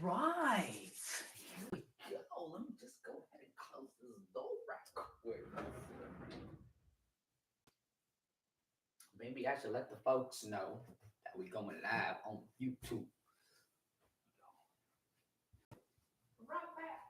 right. Here we go. Let me just go ahead and close this door right quick. Maybe I should let the folks know that we're going live on YouTube. Right back.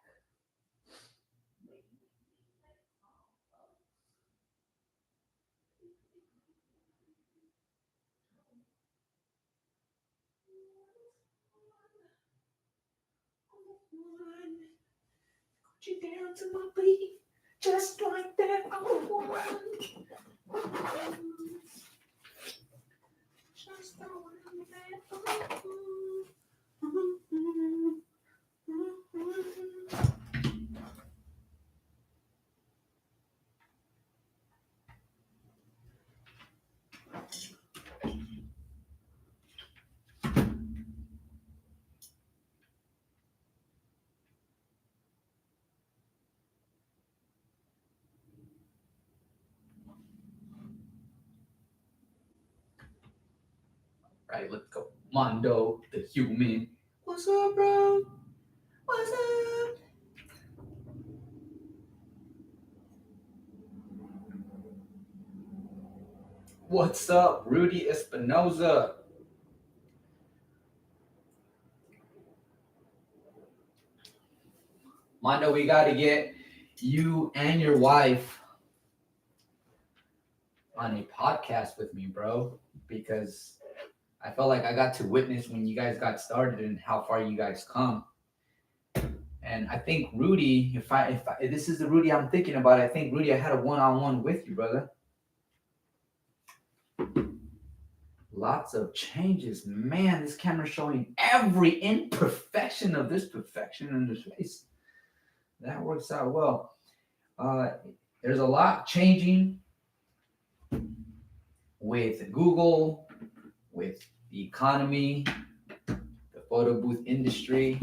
Put you down to my beat, just like that. Oh, just like that. Right, let's go. Mondo, the human. What's up, bro? What's up? What's up, Rudy Espinoza? Mondo, we got to get you and your wife on a podcast with me, bro, because I felt like I got to witness when you guys got started and how far you guys come. And I think Rudy, if this is the Rudy I'm thinking about, I think Rudy, I had a one-on-one with you, brother. Lots of changes, man. This camera's showing every imperfection of this perfection in this face. That works out well. There's a lot changing with Google, with the economy, the photo booth industry.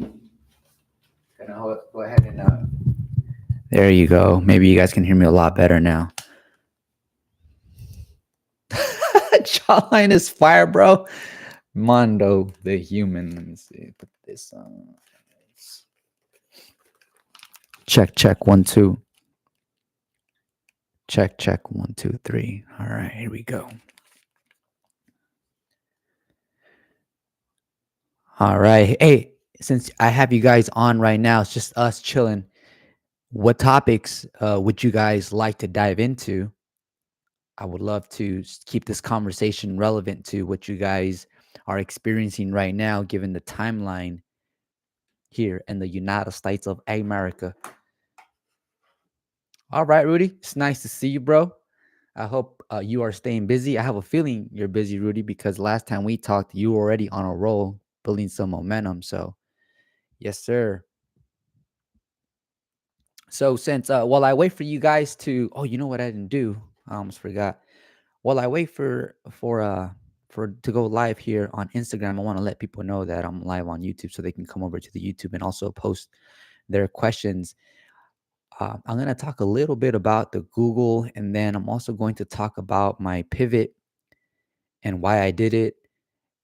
Gonna go ahead and there you go. Maybe you guys can hear me a lot better now. Jawline is fire, bro. Mondo, the human. Let me see. Put this on. Check 1 2. Check 1 2 3. All right, here we go. All right. Hey, since I have you guys on right now, it's just us chilling. What topics would you guys like to dive into? I would love to keep this conversation relevant to what you guys are experiencing right now, given the timeline here in the United States of America. All right, Rudy, it's nice to see you, bro. I hope you are staying busy. I have a feeling you're busy, Rudy, because last time we talked, you were already on a roll, building some momentum. So, yes, sir. So, since while I wait for you guys to, oh, you know what I didn't do? I almost forgot. While I wait for to go live here on Instagram, I want to let people know that I'm live on YouTube, so they can come over to the YouTube and also post their questions. I'm going to talk a little bit about the Google, and then I'm also going to talk about my pivot and why I did it,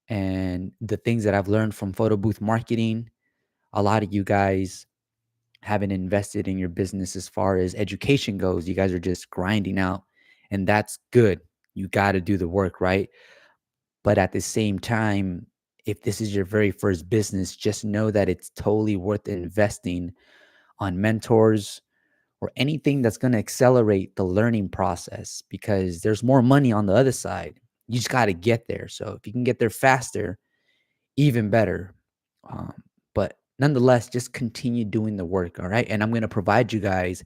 and the things that I've learned from photo booth marketing. A lot of you guys haven't invested in your business as far as education goes. You guys are just grinding out, and that's good. You got to do the work, right? But at the same time, if this is your very first business, just know that it's totally worth investing on mentors or anything that's going to accelerate the learning process, because there's more money on the other side. You just got to get there. So if you can get there faster, even better. But nonetheless, just continue doing the work. All right. And I'm going to provide you guys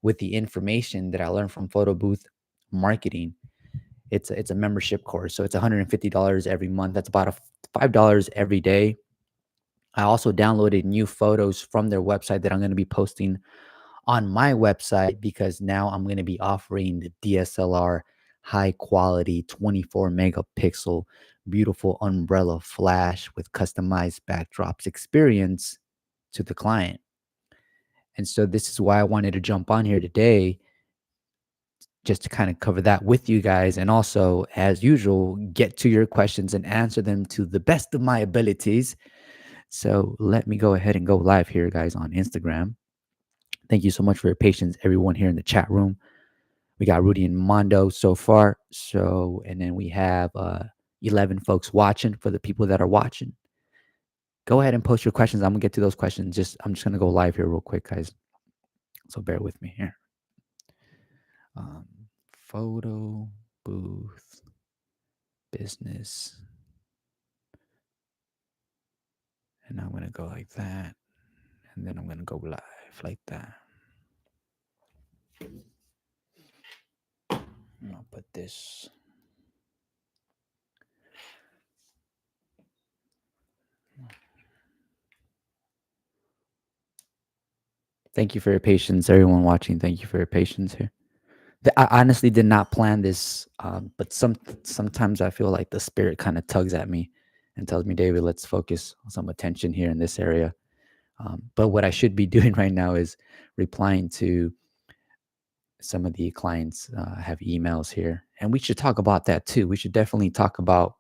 with the information that I learned from photo booth marketing. It's a membership course. So it's $150 every month. That's about $5 every day. I also downloaded new photos from their website that I'm going to be posting on my website, because now I'm going to be offering the DSLR high quality 24 megapixel beautiful umbrella flash with customized backdrops experience to the client. And so this is why I wanted to jump on here today, just to kind of cover that with you guys, and also, as usual, get to your questions and answer them to the best of my abilities, So let me go ahead and go live here, guys, on Instagram. Thank you so much for your patience, everyone here in the chat room. We got Rudy and Mondo so far. So, and then we have 11 folks watching. For the people that are watching, go ahead and post your questions. I'm gonna get to those questions. I'm just gonna go live here real quick, guys. So bear with me here. Um, Photo booth business, and I'm gonna go like that, and then I'm gonna go live like that. I'll put this. Thank you for your patience, everyone watching. Thank you for your patience here. I honestly did not plan this, but sometimes I feel like the spirit kind of tugs at me and tells me, David, let's focus on some attention here in this area. But what I should be doing right now is replying to some of the clients have emails here, and we should talk about that too. We should definitely talk about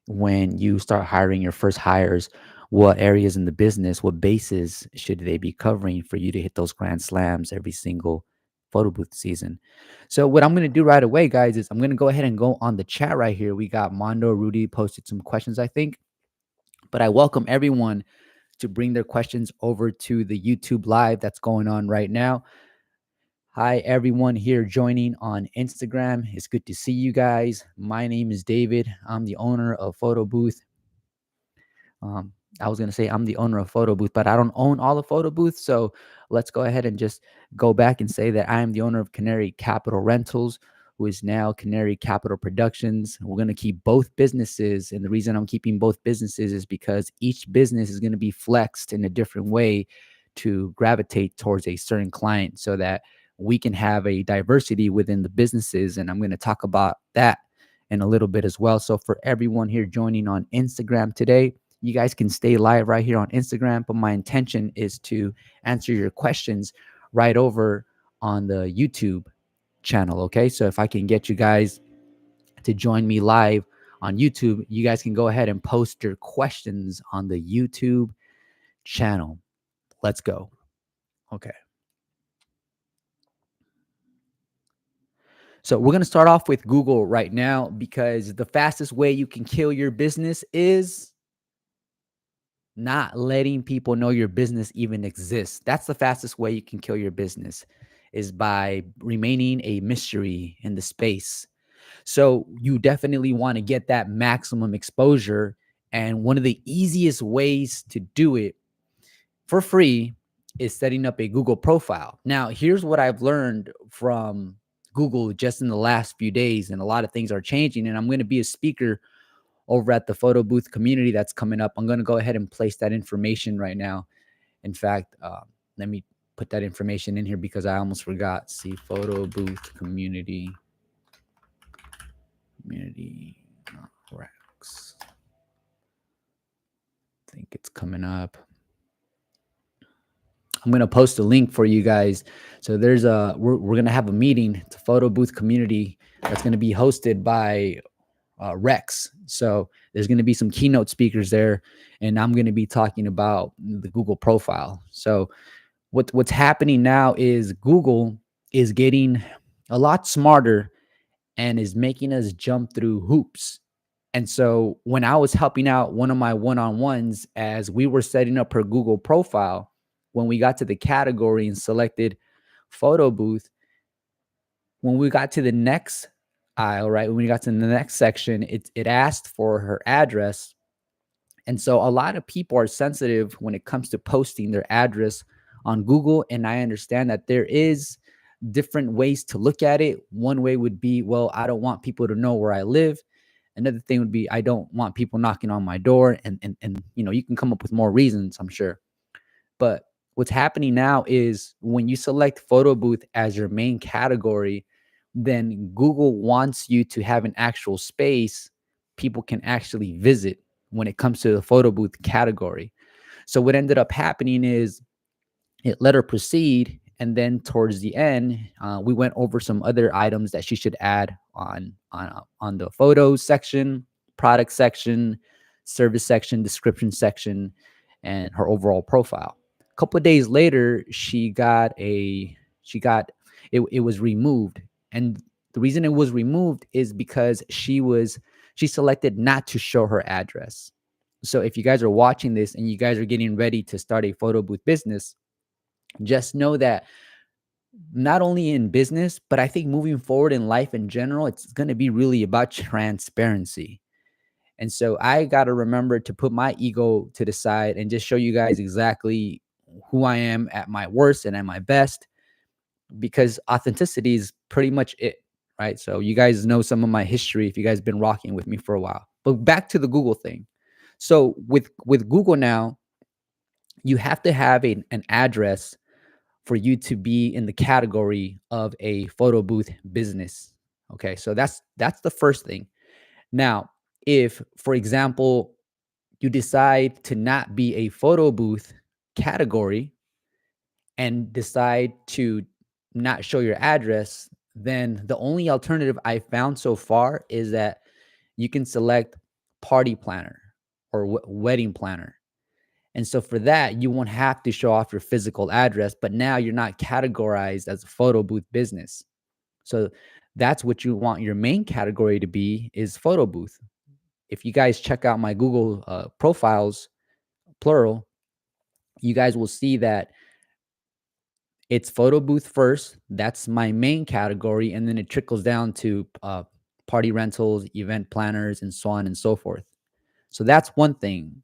when you start hiring your first hires, what areas in the business, what bases should they be covering for you to hit those grand slams every single photo booth season. So what I'm going to do right away, guys, is I'm going to go ahead and go on the chat right here. We got Mondo, Rudy posted some questions, I think, but I welcome everyone to bring their questions over to the YouTube live that's going on right now. Hi, everyone here joining on Instagram. It's good to see you guys. My name is David. I'm the owner of Photo Booth. Um, I was going to say I'm the owner of Photo Booth, but I don't own all the photo booths. So let's go ahead and just go back and say that I am the owner of Canary Capital Rentals, who is now Canary Capital Productions. We're going to keep both businesses. And the reason I'm keeping both businesses is because each business is going to be flexed in a different way to gravitate towards a certain client so that we can have a diversity within the businesses. And I'm going to talk about that in a little bit as well. So for everyone here joining on Instagram today, you guys can stay live right here on Instagram, but my intention is to answer your questions right over on the YouTube channel. Okay. So if I can get you guys to join me live on YouTube, you guys can go ahead and post your questions on the YouTube channel. Let's go. Okay. So we're going to start off with Google right now because the fastest way you can kill your business is not letting people know your business even exists. That's the fastest way you can kill your business, is by remaining a mystery in the space. So you definitely want to get that maximum exposure. And one of the easiest ways to do it for free is setting up a Google profile. Now, here's what I've learned from Google just in the last few days, and a lot of things are changing. And I'm going to be a speaker over at the photo booth community that's coming up. I'm going to go ahead and place that information right now. In fact, let me put that information in here because I almost forgot. See, photo booth community Rex. I think it's coming up. I'm going to post a link for you guys. So we're going to have a meeting. It's a photo booth community that's going to be hosted by Rex. So there's going to be some keynote speakers there, and I'm going to be talking about the Google profile. So what's happening now is Google is getting a lot smarter and is making us jump through hoops. And so when I was helping out one of my one-on-ones as we were setting up her Google profile, when we got to the category and selected photo booth, when we got to the next aisle, right? When we got to the next section, it asked for her address. And so a lot of people are sensitive when it comes to posting their address on Google. And I understand that there is different ways to look at it. One way would be, well, I don't want people to know where I live. Another thing would be, I don't want people knocking on my door. And you can come up with more reasons, I'm sure. But what's happening now is when you select photo booth as your main category, then Google wants you to have an actual space people can actually visit when it comes to the photo booth category. So what ended up happening is it let her proceed. And then towards the end, we went over some other items that she should add on the photos section, product section, service section, description section, and her overall profile. A couple of days later, she got it was removed. And the reason it was removed is because she selected not to show her address. So if you guys are watching this and you guys are getting ready to start a photo booth business, just know that not only in business, but I think moving forward in life in general, it's going to be really about transparency. And so I got to remember to put my ego to the side and just show you guys exactly who I am at my worst and at my best, because authenticity is pretty much it, right? So you guys know some of my history if you guys been rocking with me for a while. But back to the Google thing. So with Google now, you have to have an address for you to be in the category of a photo booth business. Okay, so that's the first thing. Now, if, for example, you decide to not be a photo booth category and decide to not show your address, then the only alternative I found so far is that you can select party planner or wedding planner. And so for that, you won't have to show off your physical address, but now you're not categorized as a photo booth business. So that's what you want your main category to be, is photo booth. If you guys check out my Google profiles, plural, you guys will see that it's photo booth first. That's my main category. And then it trickles down to party rentals, event planners, and so on and so forth. So that's one thing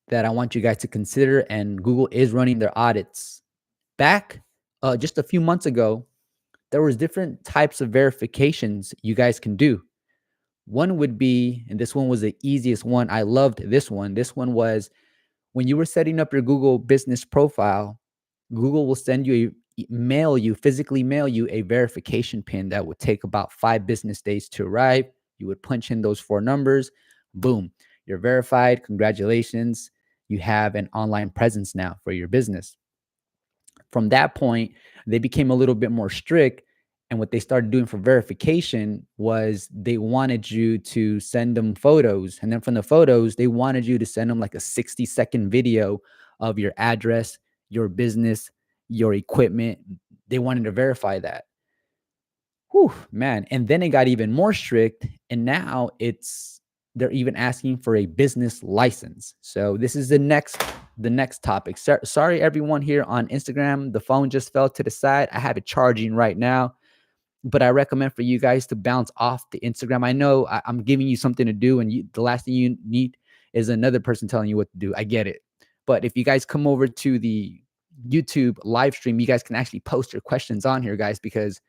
that I want you guys to consider. And Google is running their audits. Back just a few months ago, there was different types of verifications you guys can do. One would be, and this one was the easiest one. I loved this one. This one was when you were setting up your Google business profile, Google will send you physically mail you a verification pin that would take about 5 business days to arrive. You would punch in those 4 numbers. Boom, you're verified. Congratulations. You have an online presence now for your business. From that point, they became a little bit more strict. And what they started doing for verification was they wanted you to send them photos. And then from the photos, they wanted you to send them like a 60-second video of your address, your business, your equipment. They wanted to verify that. Whew, man. And then it got even more strict. And now they're even asking for a business license. So this is the next topic. Sorry, everyone here on Instagram. The phone just fell to the side. I have it charging right now, but I recommend for you guys to bounce off the Instagram. I know I'm giving you something to do, and the last thing you need is another person telling you what to do. I get it. But if you guys come over to the YouTube live stream, you guys can actually post your questions on here, guys, because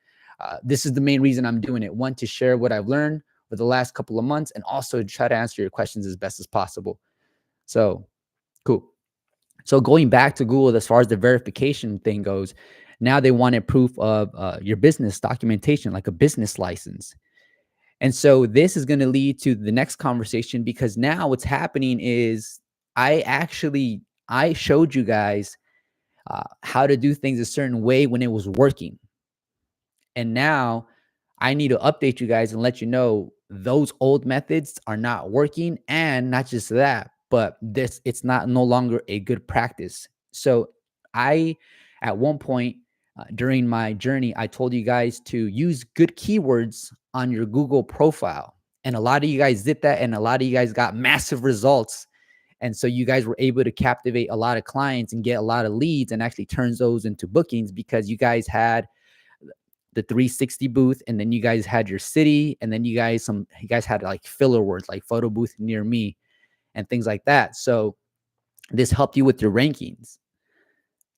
this is the main reason I'm doing it. One, to share what I've learned for the last couple of months, and also to try to answer your questions as best as possible. So, cool. So going back to Google, as far as the verification thing goes, now they wanted proof of your business documentation, like a business license. And so this is going to lead to the next conversation, because now what's happening is I showed you guys how to do things a certain way when it was working. And now I need to update you guys and let you know those old methods are not working. And not just that, but it's not no longer a good practice. So at one point during my journey, I told you guys to use good keywords on your Google profile. And a lot of you guys did that. And a lot of you guys got massive results. And so you guys were able to captivate a lot of clients and get a lot of leads, and actually turn those into bookings, because you guys had the 360 booth, and then you guys had your city, and then you guys had like filler words like photo booth near me and things like that. So this helped you with your rankings.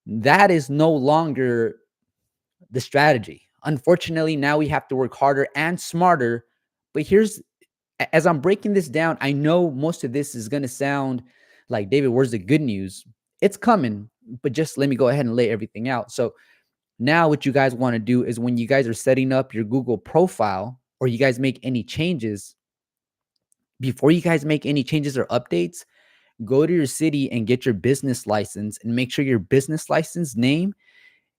That is no longer the strategy. Unfortunately, now we have to work harder and smarter. But as I'm breaking this down, I know most of this is going to sound like, David, where's the good news? It's coming, but just let me go ahead and lay everything out. So now what you guys want to do is, when you guys are setting up your Google profile, or you guys make any changes, before you guys make any changes or updates, go to your city and get your business license, and make sure your business license name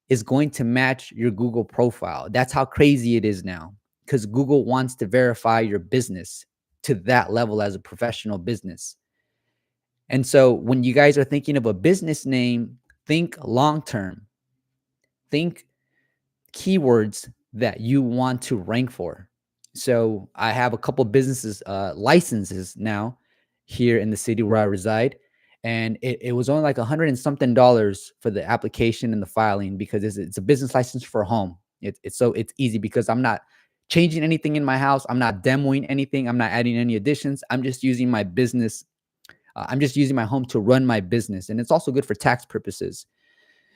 is going to match your Google profile. That's how crazy it is now, because Google wants to verify your business to that level as a professional business. And so when you guys are thinking of a business name, think long term. Think keywords that you want to rank for. So I have a couple businesses licenses now here in the city where I reside, and it was only like 100 and something dollars for the application and the filing because it's a business license for a home. It's easy because I'm not changing anything in my house. I'm not demoing anything. I'm not adding any additions. I'm just using my business. I'm just using my home to run my business, and it's also good for tax purposes.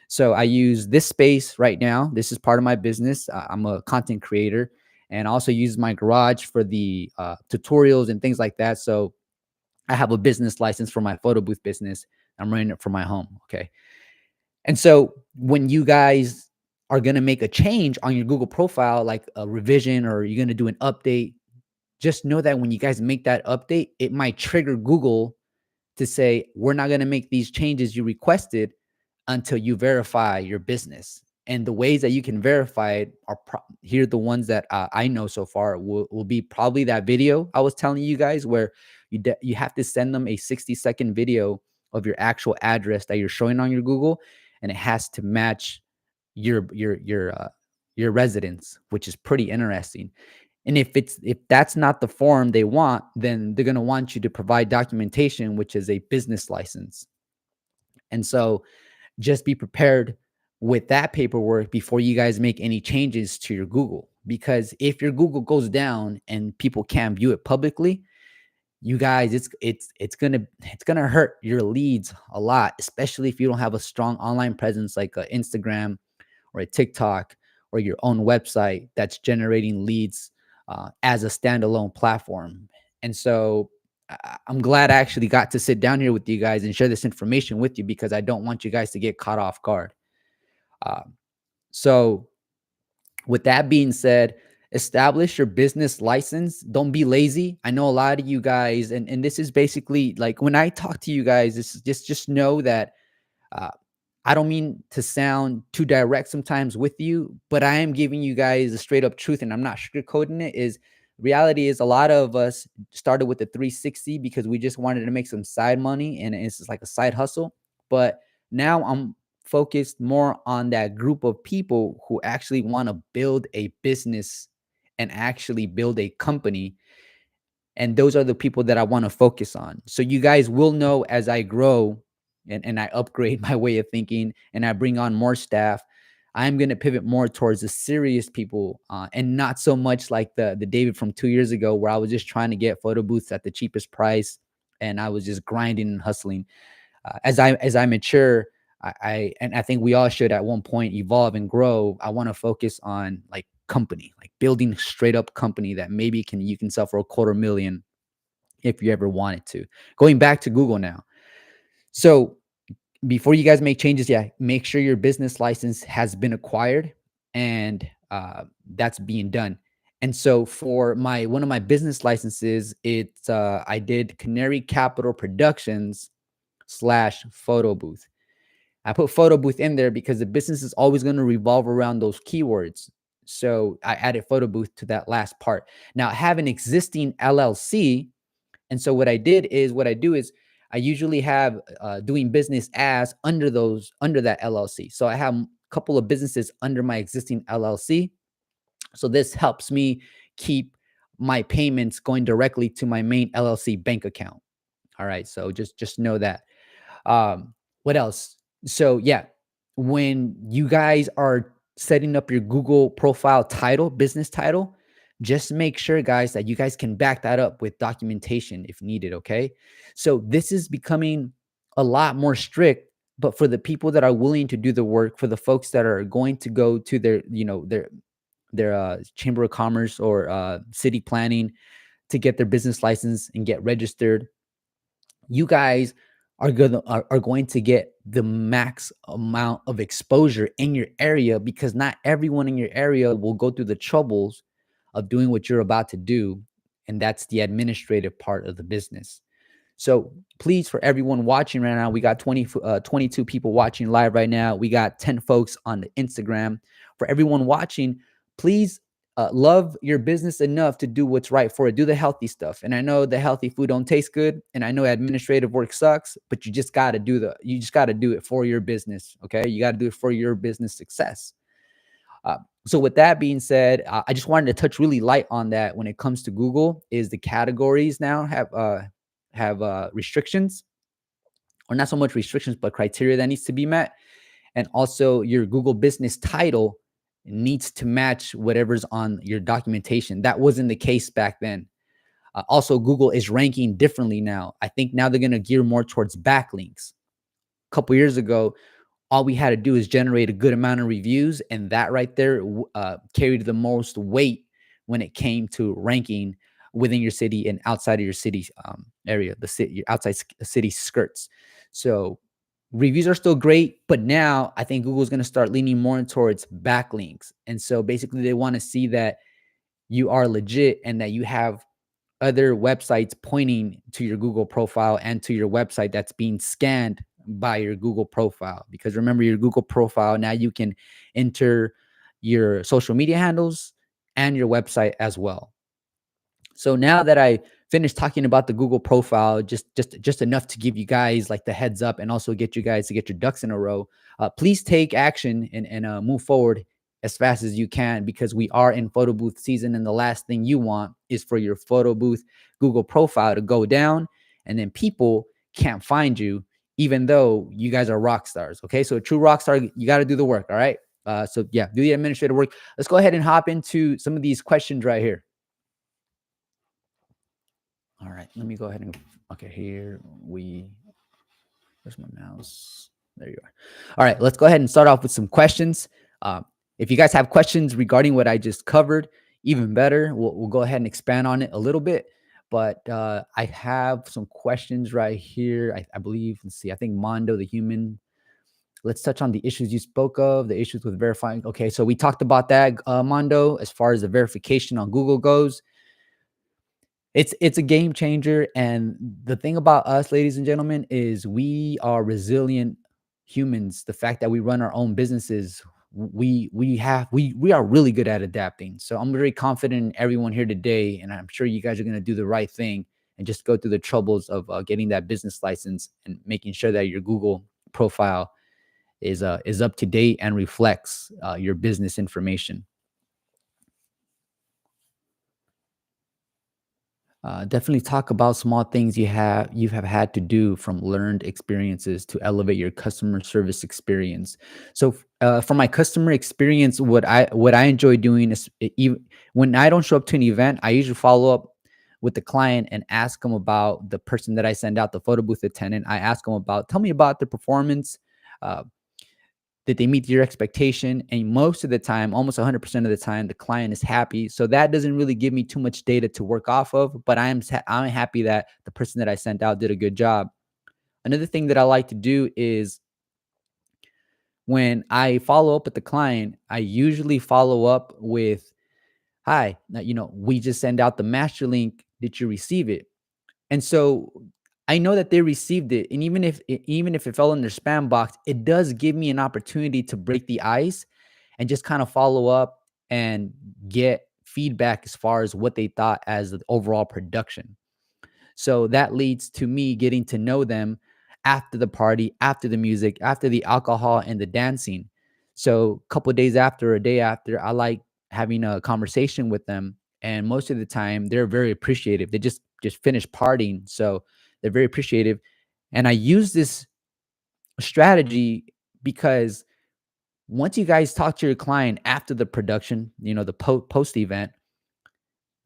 So I use this space right now. This is part of my business. I'm a content creator and also use my garage for the tutorials and things like that. So I have a business license for my photo booth business. I'm running it from my home. Okay. And so when you guys are going to make a change on your Google profile, like a revision or you're going to do an update, just know that when you guys make that update, it might trigger Google to say, we're not going to make these changes you requested until you verify your business. And the ways that you can verify it are here. The ones that I know so far will be probably that video I was telling you guys, where you have to send them a 60-second video of your actual address that you're showing on your Google, and it has to match your your your uh, your residence, which is pretty interesting. And if that's not the form they want, then they're going to want you to provide documentation, which is a business license. And so just be prepared with that paperwork before you guys make any changes to your Google. Because if your Google goes down and people can't view it publicly, you guys, it's gonna hurt your leads a lot, especially if you don't have a strong online presence like a Instagram or a TikTok or your own website that's generating leads as a standalone platform. And so I'm glad I actually got to sit down here with you guys and share this information with you because I don't want you guys to get caught off guard. Uh, so, with that being said, establish your business license. Don't be lazy. I know a lot of you guys, and this is basically like when I talk to you guys, this is just know that uh, I don't mean to sound too direct sometimes with you, but I am giving you guys the straight up truth and I'm not sugarcoating it. Is reality is a lot of us started with the 360 because we just wanted to make some side money and it's just like a side hustle. But now I'm focused more on that group of people who actually want to build a business and actually build a company, and those are the people that I want to focus on. So you guys will know as I grow and I upgrade my way of thinking and I bring on more staff, I'm going to pivot more towards the serious people and not so much like the David from 2 years ago where I was just trying to get photo booths at the cheapest price and I was just grinding and hustling. As I mature, I think we all should at one point evolve and grow. I want to focus on like company, like building straight up company that maybe you can sell for 250,000 if you ever wanted to. Going back to Google now. So before you guys make changes, yeah, make sure your business license has been acquired and that's being done. And so for my one of my business licenses, it's I did Canary Capital Productions slash photo booth. I put photo booth in there because the business is always going to revolve around those keywords. So I added photo booth to that last part. Now I have an existing LLC, and so what I do is I usually have doing business as under that LLC. So I have a couple of businesses under my existing LLC. So this helps me keep my payments going directly to my main LLC bank account. All right. So just know that. What else? So yeah, when you guys are setting up your Google profile title, business title, just make sure, guys, that you guys can back that up with documentation if needed. Okay. So this is becoming a lot more strict, but for the people that are willing to do the work, for the folks that are going to go to their chamber of commerce or city planning to get their business license and get registered, you guys are going to get the max amount of exposure in your area because not everyone in your area will go through the troubles of doing what you're about to do, and that's the administrative part of the business. So please, for everyone watching right now, we got 22 people watching live right now. We got 10 folks on the Instagram. For everyone watching, please love your business enough to do what's right for it. Do the healthy stuff. And I know the healthy food don't taste good, and I know administrative work sucks, but you just got to do it for your business. Okay, you got to do it for your business success. Uh, so with that being said, I just wanted to touch really light on that. When it comes to Google, is the categories now have restrictions, or not so much restrictions, but criteria that needs to be met. And also your Google business title needs to match whatever's on your documentation. That wasn't the case back then. Also, Google is ranking differently now. I think now they're going to gear more towards backlinks. A couple years ago, all we had to do is generate a good amount of reviews, and that right there carried the most weight when it came to ranking within your city and outside of your city area, the city outside city skirts. So reviews are still great, but now I think Google's going to start leaning more towards backlinks. And so basically, they want to see that you are legit and that you have other websites pointing to your Google profile and to your website that's being scanned by your Google profile. Because remember, your Google profile, now you can enter your social media handles and your website as well. So now that I finished talking about the Google profile, just enough to give you guys like the heads up and also get you guys to get your ducks in a row. Please take action and move forward as fast as you can, because we are in photo booth season, and the last thing you want is for your photo booth Google profile to go down, and then people can't find you, even though you guys are rock stars. Okay, so a true rock star, you got to do the work. All right. So yeah, do the administrative work. Let's go ahead and hop into some of these questions right here. All right, let me go ahead and, okay, where's my mouse? There you are. All right, let's go ahead and start off with some questions. If you guys have questions regarding what I just covered, even better, we'll go ahead and expand on it a little bit. But I have some questions right here. I believe, let's see, I think Mondo, the human. Let's touch on the issues you spoke of, the issues with verifying. Okay, so we talked about that, Mondo, as far as the verification on Google goes. It's a game changer, and the thing about us, ladies and gentlemen, is we are resilient humans. The fact that we run our own businesses, we are really good at adapting. So I'm very confident in everyone here today, and I'm sure you guys are going to do the right thing and just go through the troubles of getting that business license and making sure that your Google profile is up to date and reflects your business information. Definitely talk about small things you have had to do from learned experiences to elevate your customer service experience. So, for my customer experience, what I enjoy doing is, even when I don't show up to an event, I usually follow up with the client and ask them about the person that I send out, the photo booth attendant. I ask them about, tell me about the performance. Uh, did they meet your expectation? And most of the time, almost 100% of the time, the client is happy. So that doesn't really give me too much data to work off of, but I'm happy that the person that I sent out did a good job. Another thing that I like to do is, when I follow up with the client, I usually follow up with, "Hi, now, we just send out the master link. Did you receive it?" And so I know that they received it, and even if it fell in their spam box, it does give me an opportunity to break the ice and just kind of follow up and get feedback as far as what they thought as the overall production. So that leads to me getting to know them after the party, after the music, after the alcohol and the dancing. So a couple of days after, a day after, I like having a conversation with them. And most of the time, they're very appreciative. They just finished partying, so they're very appreciative. And I use this strategy because once you guys talk to your client after the production, the post event,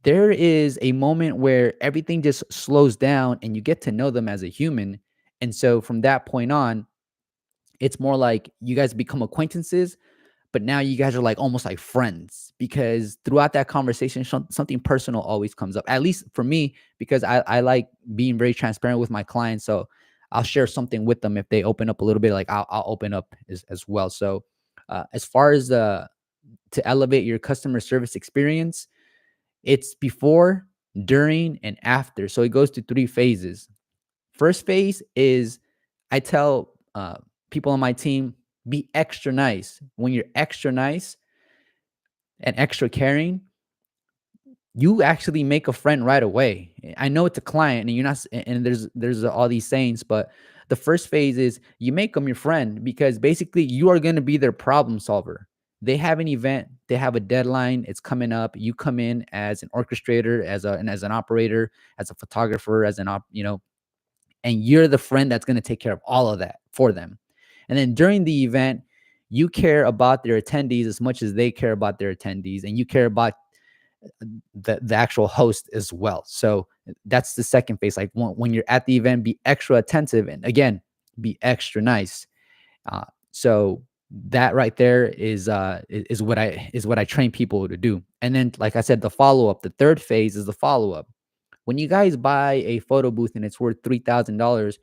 there is a moment where everything just slows down and you get to know them as a human. And so from that point on, it's more like you guys become acquaintances, but now you guys are like almost like friends, because throughout that conversation, something personal always comes up, at least for me, because I like being very transparent with my clients. So I'll share something with them. If they open up a little bit, like I'll open up as well. So as far as to elevate your customer service experience, it's before, during, and after. So it goes to three phases. First phase is, I tell people on my team, be extra nice. When you're extra nice and extra caring, you actually make a friend right away. I know it's a client, and you're not, and there's all these sayings, but the first phase is you make them your friend because basically you are going to be their problem solver. They have an event, they have a deadline, it's coming up. You come in as an orchestrator, as an operator, as a photographer, and you're the friend that's going to take care of all of that for them. And then during the event, you care about their attendees as much as they care about their attendees, and you care about the actual host as well. So that's the second phase. Like when you're at the event, be extra attentive, and again, be extra nice. So that right there is what I train people to do. And then, like I said, the follow up. The third phase is the follow up. When you guys buy a photo booth and it's worth $3,000,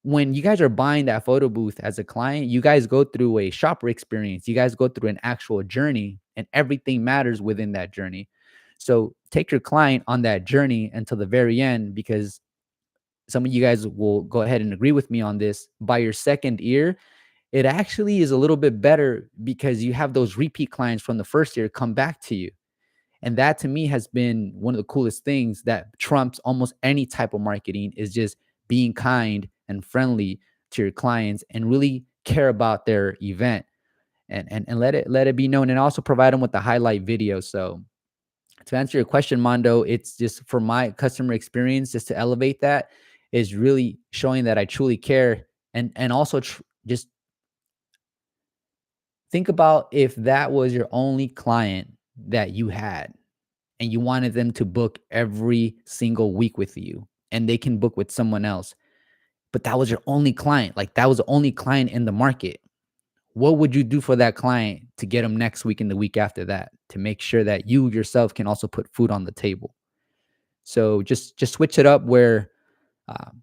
when you guys are buying that photo booth as a client, you guys go through a shopper experience. You guys go through an actual journey, and everything matters within that journey. So take your client on that journey until the very end, because some of you guys will go ahead and agree with me on this. By your second year, it actually is a little bit better because you have those repeat clients from the first year come back to you. And that to me has been one of the coolest things that trumps almost any type of marketing, is just being kind and friendly to your clients and really care about their event, and let it be known, and also provide them with the highlight video. So to answer your question, Mondo, it's just for my customer experience, just to elevate that is really showing that I truly care. And also just think about if that was your only client that you had, and you wanted them to book every single week with you, and they can book with someone else, but that was your only client. Like, that was the only client in the market. What would you do for that client to get them next week and the week after that, to make sure that you yourself can also put food on the table? So just switch it up where, um,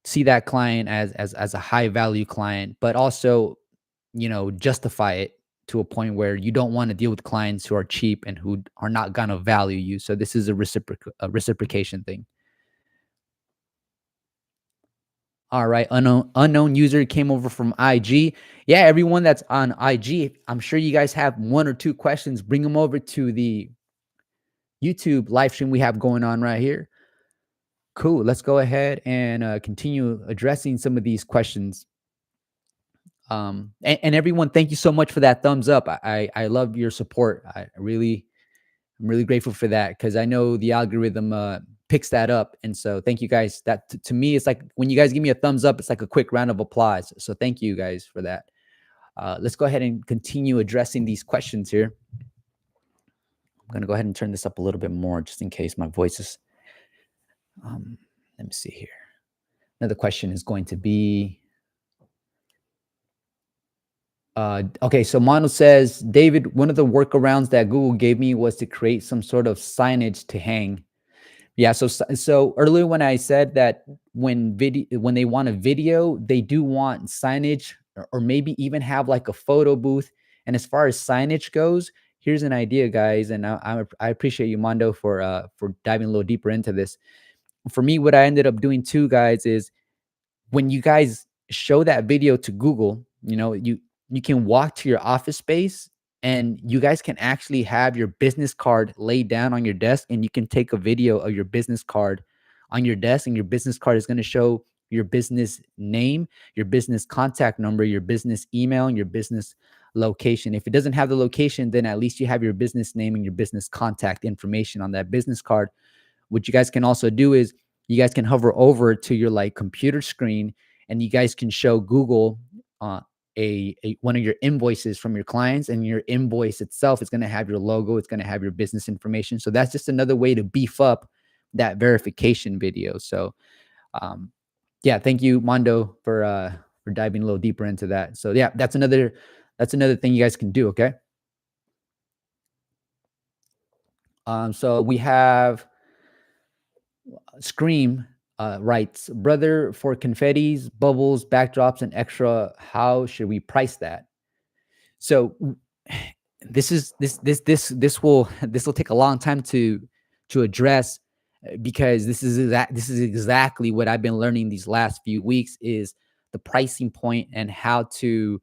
see that client as a high value client, but also, justify it to a point where you don't want to deal with clients who are cheap and who are not gonna value you. So this is a reciprocation thing. All right, unknown user came over from IG. Yeah, everyone that's on IG, I'm sure you guys have one or two questions. Bring them over to the YouTube live stream we have going on right here. Cool. Let's go ahead and continue addressing some of these questions. And everyone, thank you so much for that thumbs up. I love your support. I'm really grateful for that, because I know the algorithm picks that up. And so thank you guys. That to me, it's like when you guys give me a thumbs up, it's like a quick round of applause. So thank you guys for that. Let's go ahead and continue addressing these questions here. I'm going to go ahead and turn this up a little bit more just in case my voice is. Let me see here. Another question is going to be, okay, so Mono says, David, one of the workarounds that Google gave me was to create some sort of signage to hang. Yeah, so earlier when I said that when they want a video, they do want signage, or maybe even have like a photo booth. And as far as signage goes, here's an idea, guys, and I appreciate you, Mondo, for diving a little deeper into this. For me, what I ended up doing too, guys, is when you guys show that video to Google, you can walk to your office space, and you guys can actually have your business card laid down on your desk, and you can take a video of your business card on your desk, and your business card is going to show your business name, your business contact number, your business email, and your business location. If it doesn't have the location, then at least you have your business name and your business contact information on that business card. What you guys can also do is you guys can hover over to your like computer screen, and you guys can show Google a one of your invoices from your clients, and your invoice itself is going to have your logo, it's going to have your business information. So that's just another way to beef up that verification video. So yeah, thank you, Mondo, for diving a little deeper into that. So yeah, that's another thing you guys can do. Okay. So we have Scream writes, brother, for confettis, bubbles, backdrops, and extra, how should we price that? So this will take a long time to address, because this is exactly what I've been learning these last few weeks, is the pricing point and how to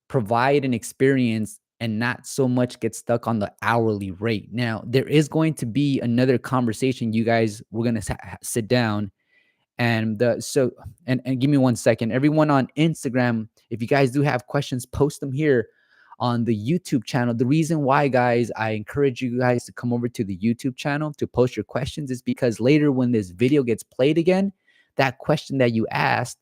provide an experience and not so much get stuck on the hourly rate. Now, there is going to be another conversation. You guys, we're going to sit down and and give me 1 second. Everyone on Instagram, if you guys do have questions, post them here on the YouTube channel. The reason why, guys, I encourage you guys to come over to the YouTube channel to post your questions is because later when this video gets played again, that question that you asked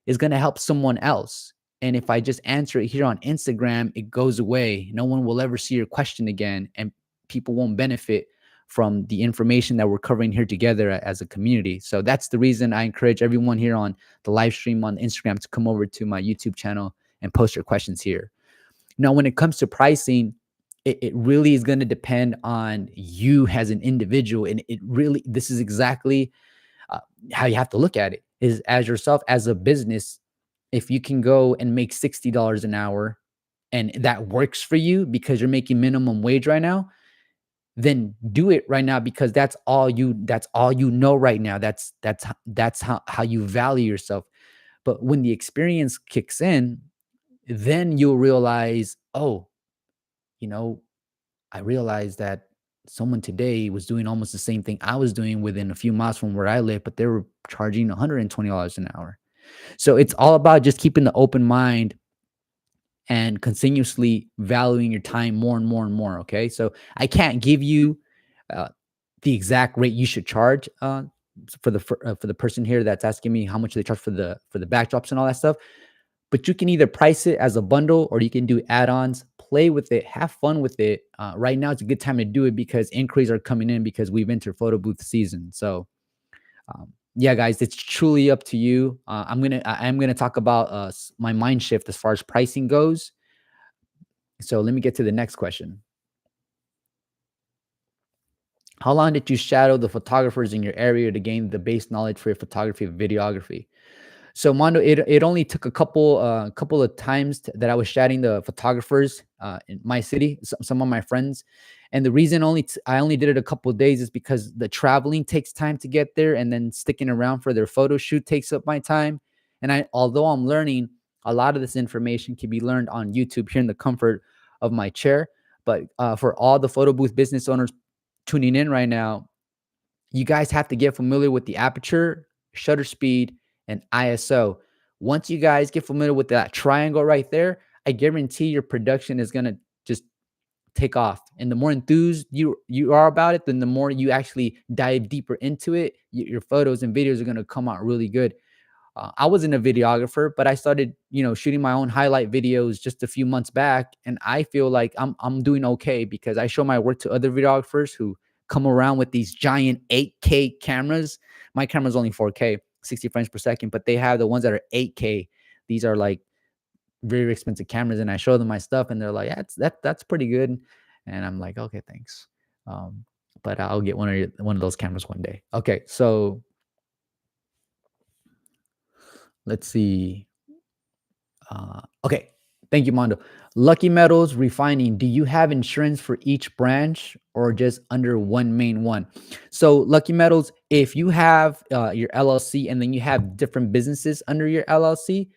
is going to help someone else. And if I just answer it here on Instagram, it goes away. No one will ever see your question again, and people won't benefit from the information that we're covering here together as a community. So that's the reason I encourage everyone here on the live stream on Instagram to come over to my YouTube channel and post your questions here. Now, when it comes to pricing, it really is going to depend on you as an individual. And this is exactly uh, how you have to look at it is as yourself as a business. If you can go and make $60 an hour and that works for you because you're making minimum wage right now, then do it right now because that's all you know right now. That's how you value yourself. But when the experience kicks in, then you'll realize, oh, you know, I realized that someone today was doing almost the same thing I was doing within a few miles from where I live, but they were charging $120 an hour. So it's all about just keeping the open mind and continuously valuing your time more and more and more. Okay. So I can't give you uh, the exact rate you should charge for the person here that's asking me how much they charge for the backdrops and all that stuff. But you can either price it as a bundle or you can do add-ons, play with it, have fun with it. Right now, it's a good time to do it because inquiries are coming in because we've entered photo booth season. So, yeah, guys, it's truly up to you. I'm gonna talk about my mind shift as far as pricing goes. So let me get to the next question. How long did you shadow the photographers in your area to gain the base knowledge for your photography and videography? So Mondo, it only took a couple of times that I was shadowing the photographers in my city, some of my friends, and the reason I only did it a couple of days is because the traveling takes time to get there, and then sticking around for their photo shoot takes up my time. And although I'm learning, a lot of this information can be learned on YouTube here in the comfort of my chair. But for all the photo booth business owners tuning in right now, you guys have to get familiar with the aperture, shutter speed, and ISO. Once you guys get familiar with that triangle right there, I guarantee your production is gonna just take off. And the more enthused you are about it, then the more you actually dive deeper into it, your photos and videos are gonna come out really good. I wasn't a videographer, but I started, shooting my own highlight videos just a few months back, and I feel like I'm doing okay because I show my work to other videographers who come around with these giant 8K cameras. My camera's only 4K, 60 frames per second, but they have the ones that are 8K. These are like very expensive cameras, and I show them my stuff, and they're like, "Yeah, that's pretty good," and I'm like, "Okay, thanks." But I'll get one of those cameras one day. Okay, so let's see. Okay. Thank you, Mondo. Lucky Metals Refining. Do you have insurance for each branch or just under one main one? So, Lucky Metals, if you have your LLC and then you have different businesses under your LLC,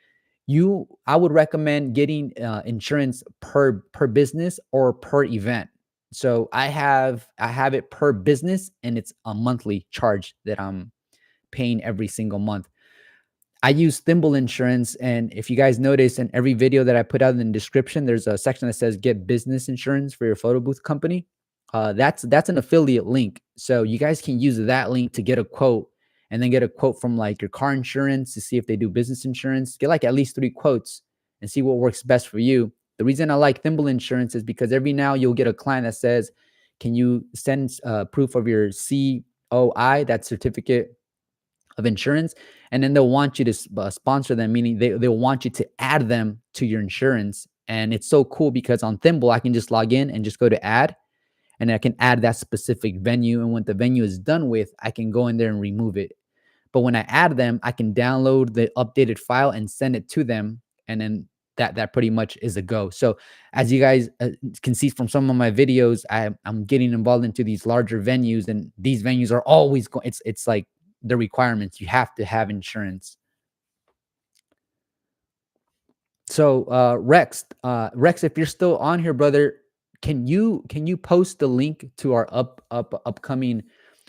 I would recommend getting insurance per business or per event. So I have it per business and it's a monthly charge that I'm paying every single month. I use Thimble Insurance, and if you guys notice in every video that I put out in the description, there's a section that says "Get business insurance for your photo booth company." That's an affiliate link, so you guys can use that link to get a quote, and then get a quote from like your car insurance to see if they do business insurance. Get like at least 3 quotes and see what works best for you. The reason I like Thimble Insurance is because every now you'll get a client that says, "Can you send proof of your COI, that certificate of insurance?" And then they'll want you to sponsor them, meaning they'll want you to add them to your insurance. And it's so cool because on Thimble I can just log in and just go to add, and I can add that specific venue, and when the venue is done with, I can go in there and remove it. But when I add them, I can download the updated file and send it to them, and then that pretty much is a go. So as you guys can see from some of my videos, I'm getting involved into these larger venues, and these venues are always going. It's like the requirements. You have to have insurance. So Rex, if you're still on here, brother, can you post the link to our upcoming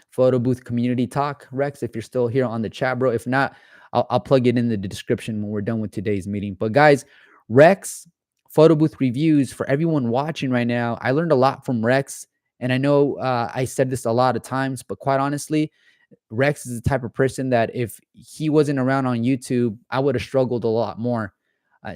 photo booth community talk, Rex? If you're still here on the chat, bro. If not, I'll plug it in the description when we're done with today's meeting. But guys, Rex photo booth reviews for everyone watching right now. I learned a lot from Rex, and I know I said this a lot of times, but quite honestly, Rex is the type of person that if he wasn't around on YouTube, I would have struggled a lot more.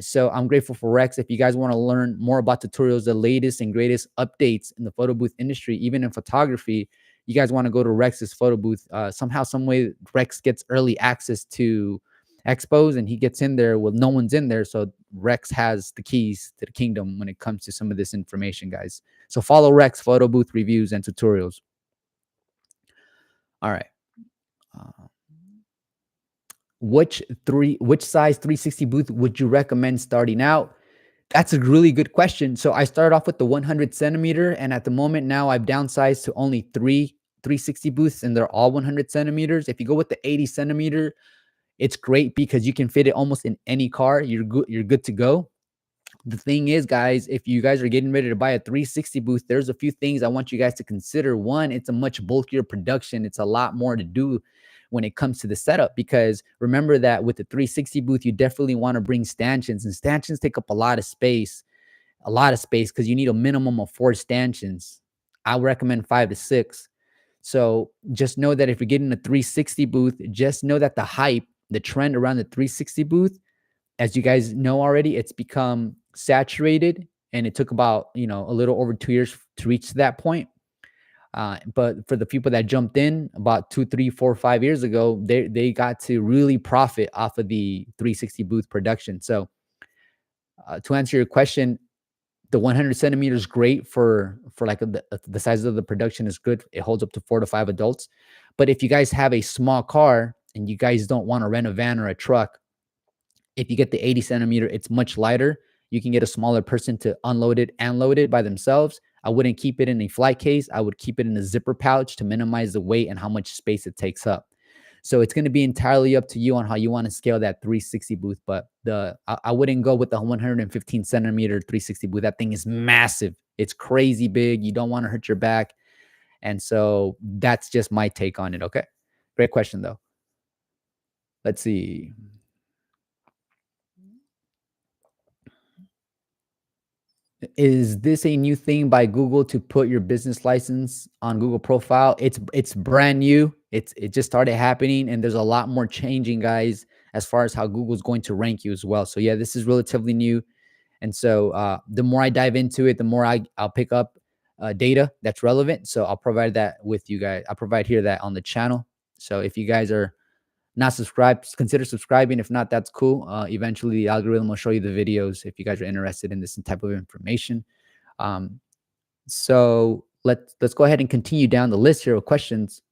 So I'm grateful for Rex. If you guys want to learn more about tutorials, the latest and greatest updates in the photo booth industry, even in photography, you guys want to go to Rex's photo booth. Somehow, some way, Rex gets early access to expos, and he gets in there while no one's in there. So Rex has the keys to the kingdom when it comes to some of this information, guys. So follow Rex photo booth reviews and tutorials. All right. Uh, which size 360 booth would you recommend starting out? That's a really good question. So I started off with the 100 centimeter, and at the moment now I've downsized to only three 360 booths, and they're all 100 centimeters. If you go with the 80 centimeter, it's great because you can fit it almost in any car. You're good to go. The thing is, guys, if you guys are getting ready to buy a 360 booth, there's a few things I want you guys to consider. One, it's a much bulkier production. It's a lot more to do when it comes to the setup, because remember that with the 360 booth, you definitely want to bring stanchions, and stanchions take up a lot of space because you need a minimum of 4 stanchions. I would recommend 5 to 6. So just know that if you're getting a 360 booth, just know that the hype, the trend around the 360 booth, as you guys know already, it's become saturated, and it took about, a little over 2 years to reach that point. But for the people that jumped in about 2, 3, 4, 5 years ago, they got to really profit off of the 360 booth production. So to answer your question, the 100 centimeters great for like the size of the production is good. It holds up to 4 to 5 adults. But if you guys have a small car and you guys don't want to rent a van or a truck, if you get the 80 centimeter, it's much lighter. You can get a smaller person to unload it and load it by themselves. I wouldn't keep it in a flight case. I would keep it in a zipper pouch to minimize the weight and how much space it takes up. So it's going to be entirely up to you on how you want to scale that 360 booth. But I wouldn't go with the 115 centimeter 360 booth. That thing is massive. It's crazy big. You don't want to hurt your back. And so that's just my take on it. Okay. Great question, though. Let's see. Is this a new thing by Google to put your business license on Google profile? It's brand new. It just started happening, and there's a lot more changing, guys, as far as how Google's going to rank you as well. So yeah, this is relatively new, and so the more I dive into it, the more I'll pick up data that's relevant. So I'll provide that with you guys. I'll provide here that on the channel. So if you guys are not subscribed, consider subscribing. If not, that's cool. Eventually the algorithm will show you the videos if you guys are interested in this type of information. Um, so let's go ahead and continue down the list here of questions.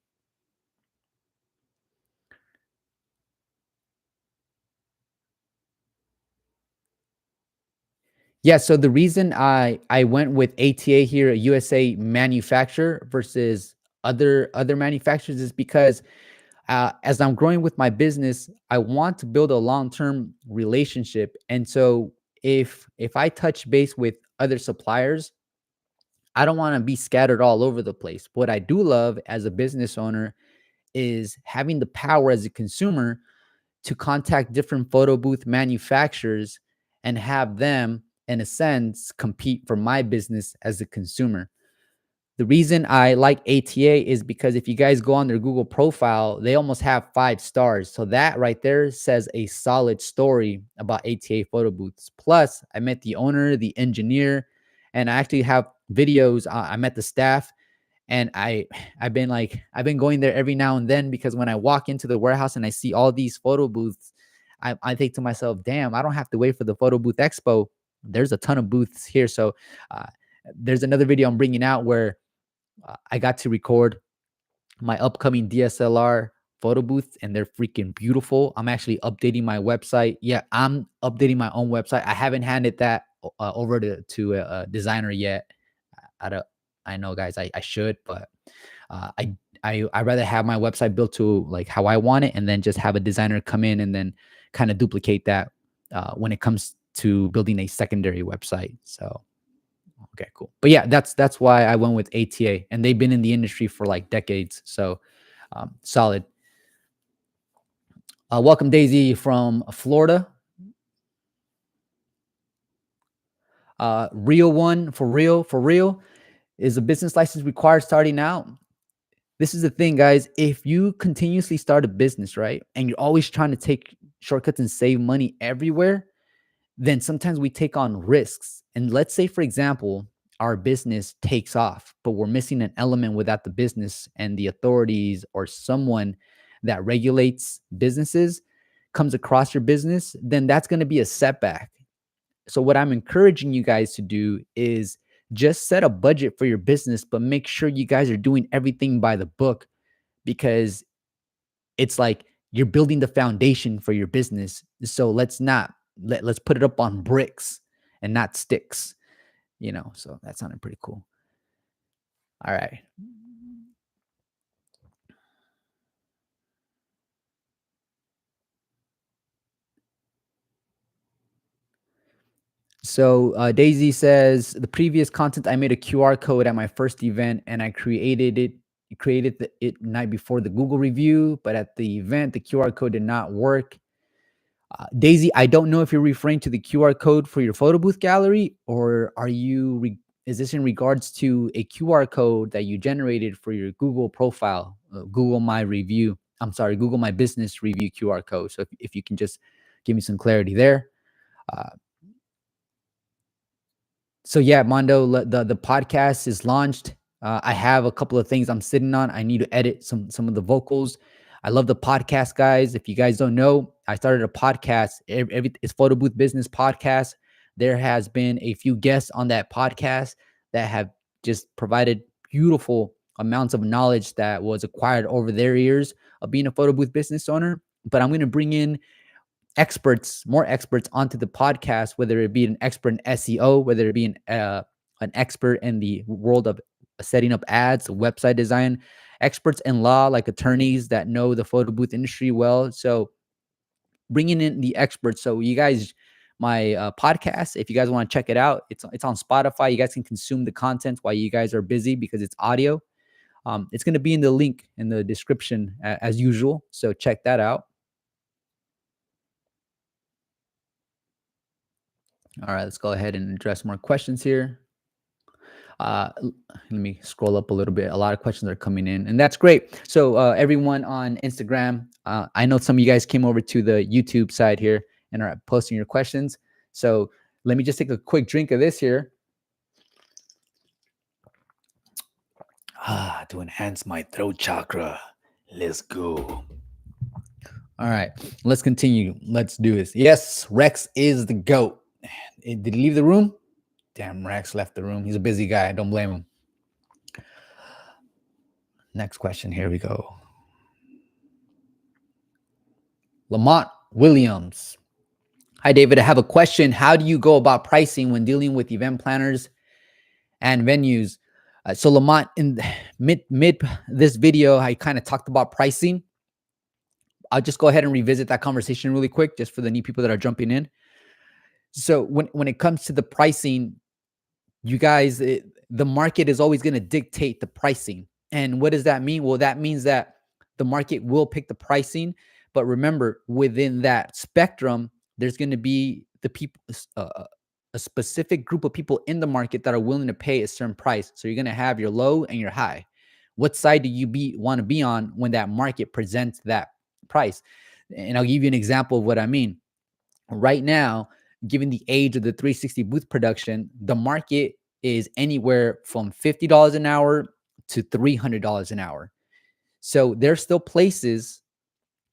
Yeah, so the reason I went with ATA here, a USA manufacturer versus other manufacturers, is because as I'm growing with my business, I want to build a long-term relationship. And so if I touch base with other suppliers, I don't want to be scattered all over the place. What I do love as a business owner is having the power as a consumer to contact different photo booth manufacturers and have them, in a sense, compete for my business as a consumer. The reason I like ATA is because if you guys go on their Google profile, they almost have 5 stars. So that right there says a solid story about ATA photo booths. Plus, I met the owner, the engineer, and I actually have videos. I met the staff, and I've been going there every now and then, because when I walk into the warehouse and I see all these photo booths, I think to myself, damn, I don't have to wait for the photo booth expo. There's a ton of booths here. So uh, there's another video I'm bringing out where I got to record my upcoming DSLR photo booths, and they're freaking beautiful. I'm actually updating my website. Yeah, I'm updating my own website. I haven't handed that over to a designer yet. I don't. I know, guys. I should, but uh, I I rather have my website built to like how I want it, and then just have a designer come in and then kind of duplicate that when it comes to building a secondary website. So okay, cool. But yeah, that's why I went with ATA, and they've been in the industry for like decades. So solid. Welcome, Daisy from Florida. Real one for real. Is a business license required starting out? This is the thing, guys. If you continuously start a business, right, and you're always trying to take shortcuts and save money everywhere, then sometimes we take on risks. And let's say, for example, our business takes off, but we're missing an element without the business, and the authorities or someone that regulates businesses comes across your business, then that's going to be a setback. So, what I'm encouraging you guys to do is just set a budget for your business, but make sure you guys are doing everything by the book, because it's like you're building the foundation for your business. So let's put it up on bricks and not sticks, So that sounded pretty cool. All right. So Daisy says the previous content, I made a QR code at my first event, and I created it night before the Google review, but at the event the QR code did not work. Daisy, I don't know if you're referring to the QR code for your photo booth gallery, or is this in regards to a QR code that you generated for your Google profile, Google My Business review QR code. So if you can just give me some clarity there. So yeah, Mondo, the podcast is launched. I have a couple of things I'm sitting on. I need to edit some of the vocals. I love the podcast, guys. If you guys don't know, I started a podcast. It's Photo Booth Business Podcast. There has been a few guests on that podcast that have just provided beautiful amounts of knowledge that was acquired over their years of being a photo booth business owner. But I'm going to bring in more experts onto the podcast, whether it be an expert in SEO, whether it be an expert in the world of setting up ads, website design, experts in law, like attorneys that know the photo booth industry well. So bringing in the experts. So you guys, my podcast, if you guys want to check it out, it's on Spotify. You guys can consume the content while you guys are busy because it's audio. It's going to be in the link in the description as usual. So check that out. All right, let's go ahead and address more questions here. Let me scroll up a little bit. A lot of questions are coming in, and that's great. So everyone on Instagram, I know some of you guys came over to the YouTube side here and are posting your questions. So let me just take a quick drink of this here. To enhance my throat chakra. Let's go. All right, let's continue. Let's do this. Yes, Rex is the GOAT. Did he leave the room? Damn, Rex left the room. He's a busy guy. Don't blame him. Next question. Here we go. Lamont Williams. Hi, David. I have a question. How do you go about pricing when dealing with event planners and venues? So Lamont, in mid this video, I kind of talked about pricing. I'll just go ahead and revisit that conversation really quick, just for the new people that are jumping in. So when it comes to the pricing, you guys, the market is always going to dictate the pricing. And what does that mean? Well, that means that the market will pick the pricing. But remember, within that spectrum, there's going to be the people, a specific group of people in the market that are willing to pay a certain price. So you're going to have your low and your high. What side do you want to be on when that market presents that price? And I'll give you an example of what I mean. Right now, given the age of the 360 booth production, the market is anywhere from $50 an hour to $300 an hour. So there's still places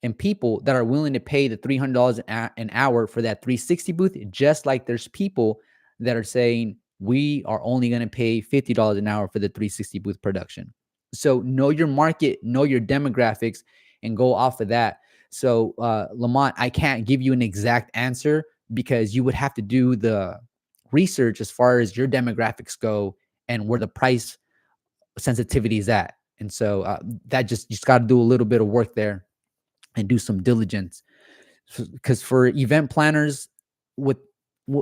and people that are willing to pay the $300 an hour for that 360 booth, just like there's people that are saying we are only going to pay $50 an hour for the 360 booth production. So know your market, know your demographics, and go off of that. So Lamont, I can't give you an exact answer because you would have to do the research as far as your demographics go and where the price sensitivity is at. And so that you just got to do a little bit of work there and do some diligence. Because for event planners, with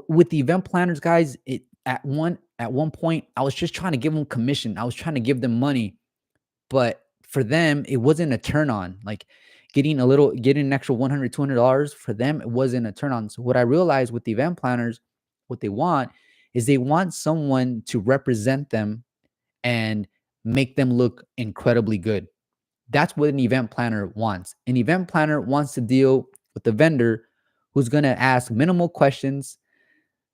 with the event planners, guys, it at one point I was just trying to give them commission. I was trying to give them money, but for them, it wasn't a turn on. Like getting an extra 100, $200 for them, it wasn't a turn on. So what I realized with the event planners, what they want is they want someone to represent them and make them look incredibly good. That's what an event planner wants. An event planner wants to deal with the vendor who's going to ask minimal questions,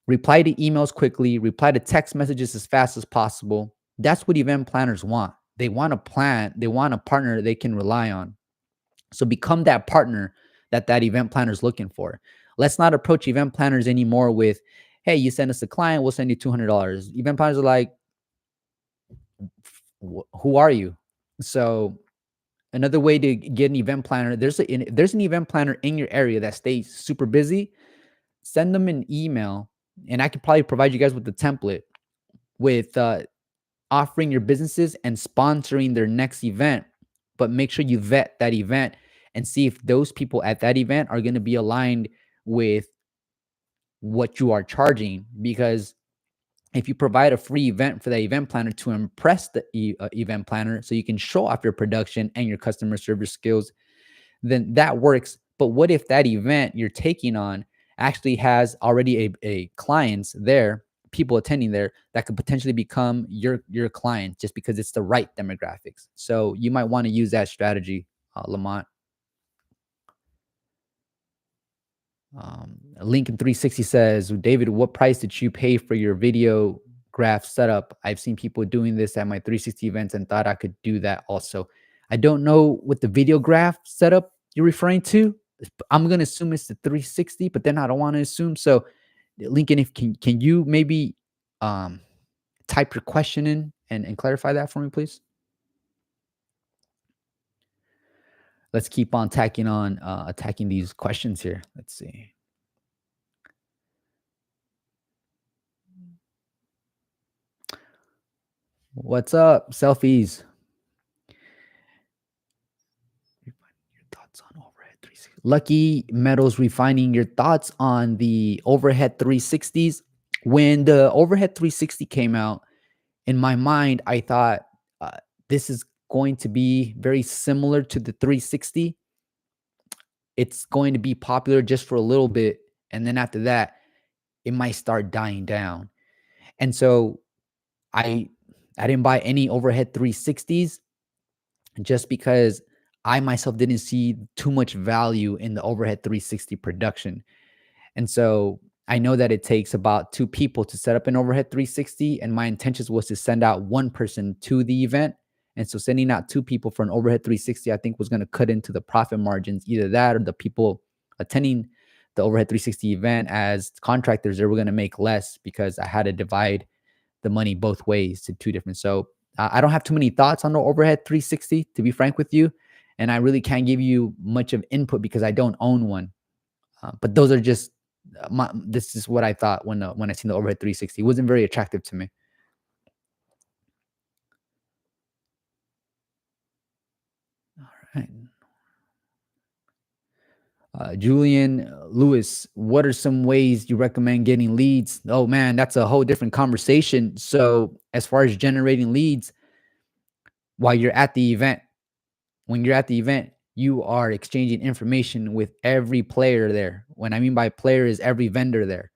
reply to emails quickly, reply to text messages as fast as possible. That's what event planners want. They want a plan, they want a partner they can rely on. So become that partner that event planner is looking for. Let's not approach event planners anymore with, hey, you send us a client, we'll send you $200. Event planners are like, who are you? So another way to get an event planner, if there's an event planner in your area that stays super busy, send them an email, and I could probably provide you guys with the template with offering your businesses and sponsoring their next event. But make sure you vet that event and see if those people at that event are going to be aligned with what you are charging. Because if you provide a free event for the event planner to impress the event planner so you can show off your production and your customer service skills, then that works. But what if that event you're taking on actually has already a clients there, people attending there that could potentially become your client just because it's the right demographics? So you might want to use that strategy, Lamont. Lincoln 360 says, David, what price did you pay for your video graph setup? I've seen people doing this at my 360 events and thought I could do that also. I don't know what the video graph setup you're referring to. I'm gonna assume it's the 360, but then I don't want to assume. So, Lincoln, if can you maybe um, type your question in and clarify that for me, please? Let's keep on attacking these questions here. Let's see. What's up, selfies? Your thoughts on overhead 360. Lucky Metals refining your thoughts on the overhead 360s. When the overhead 360 came out, in my mind, I thought uh, this is going to be very similar to the 360. It's going to be popular just for a little bit, and then after that, it might start dying down. And so I I didn't buy any overhead 360s just because I myself didn't see too much value in the overhead 360 production. And so I know that it takes about two people to set up an overhead 360. And my intentions was to send out one person to the event. And so sending out two people for an overhead 360, I think was going to cut into the profit margins. Either that or the people attending the overhead 360 event as contractors, they were going to make less because I had to divide the money both ways to two different. So I don't have too many thoughts on the overhead 360, to be frank with you. And I really can't give you much of input because I don't own one. But those are just this is what I thought when I seen the overhead 360. It wasn't very attractive to me. All right. Julian Lewis, what are some ways you recommend getting leads? Oh man, that's a whole different conversation. So as far as generating leads while you're at the event, when you're at the event, you are exchanging information with every player there. What I mean by player is every vendor there.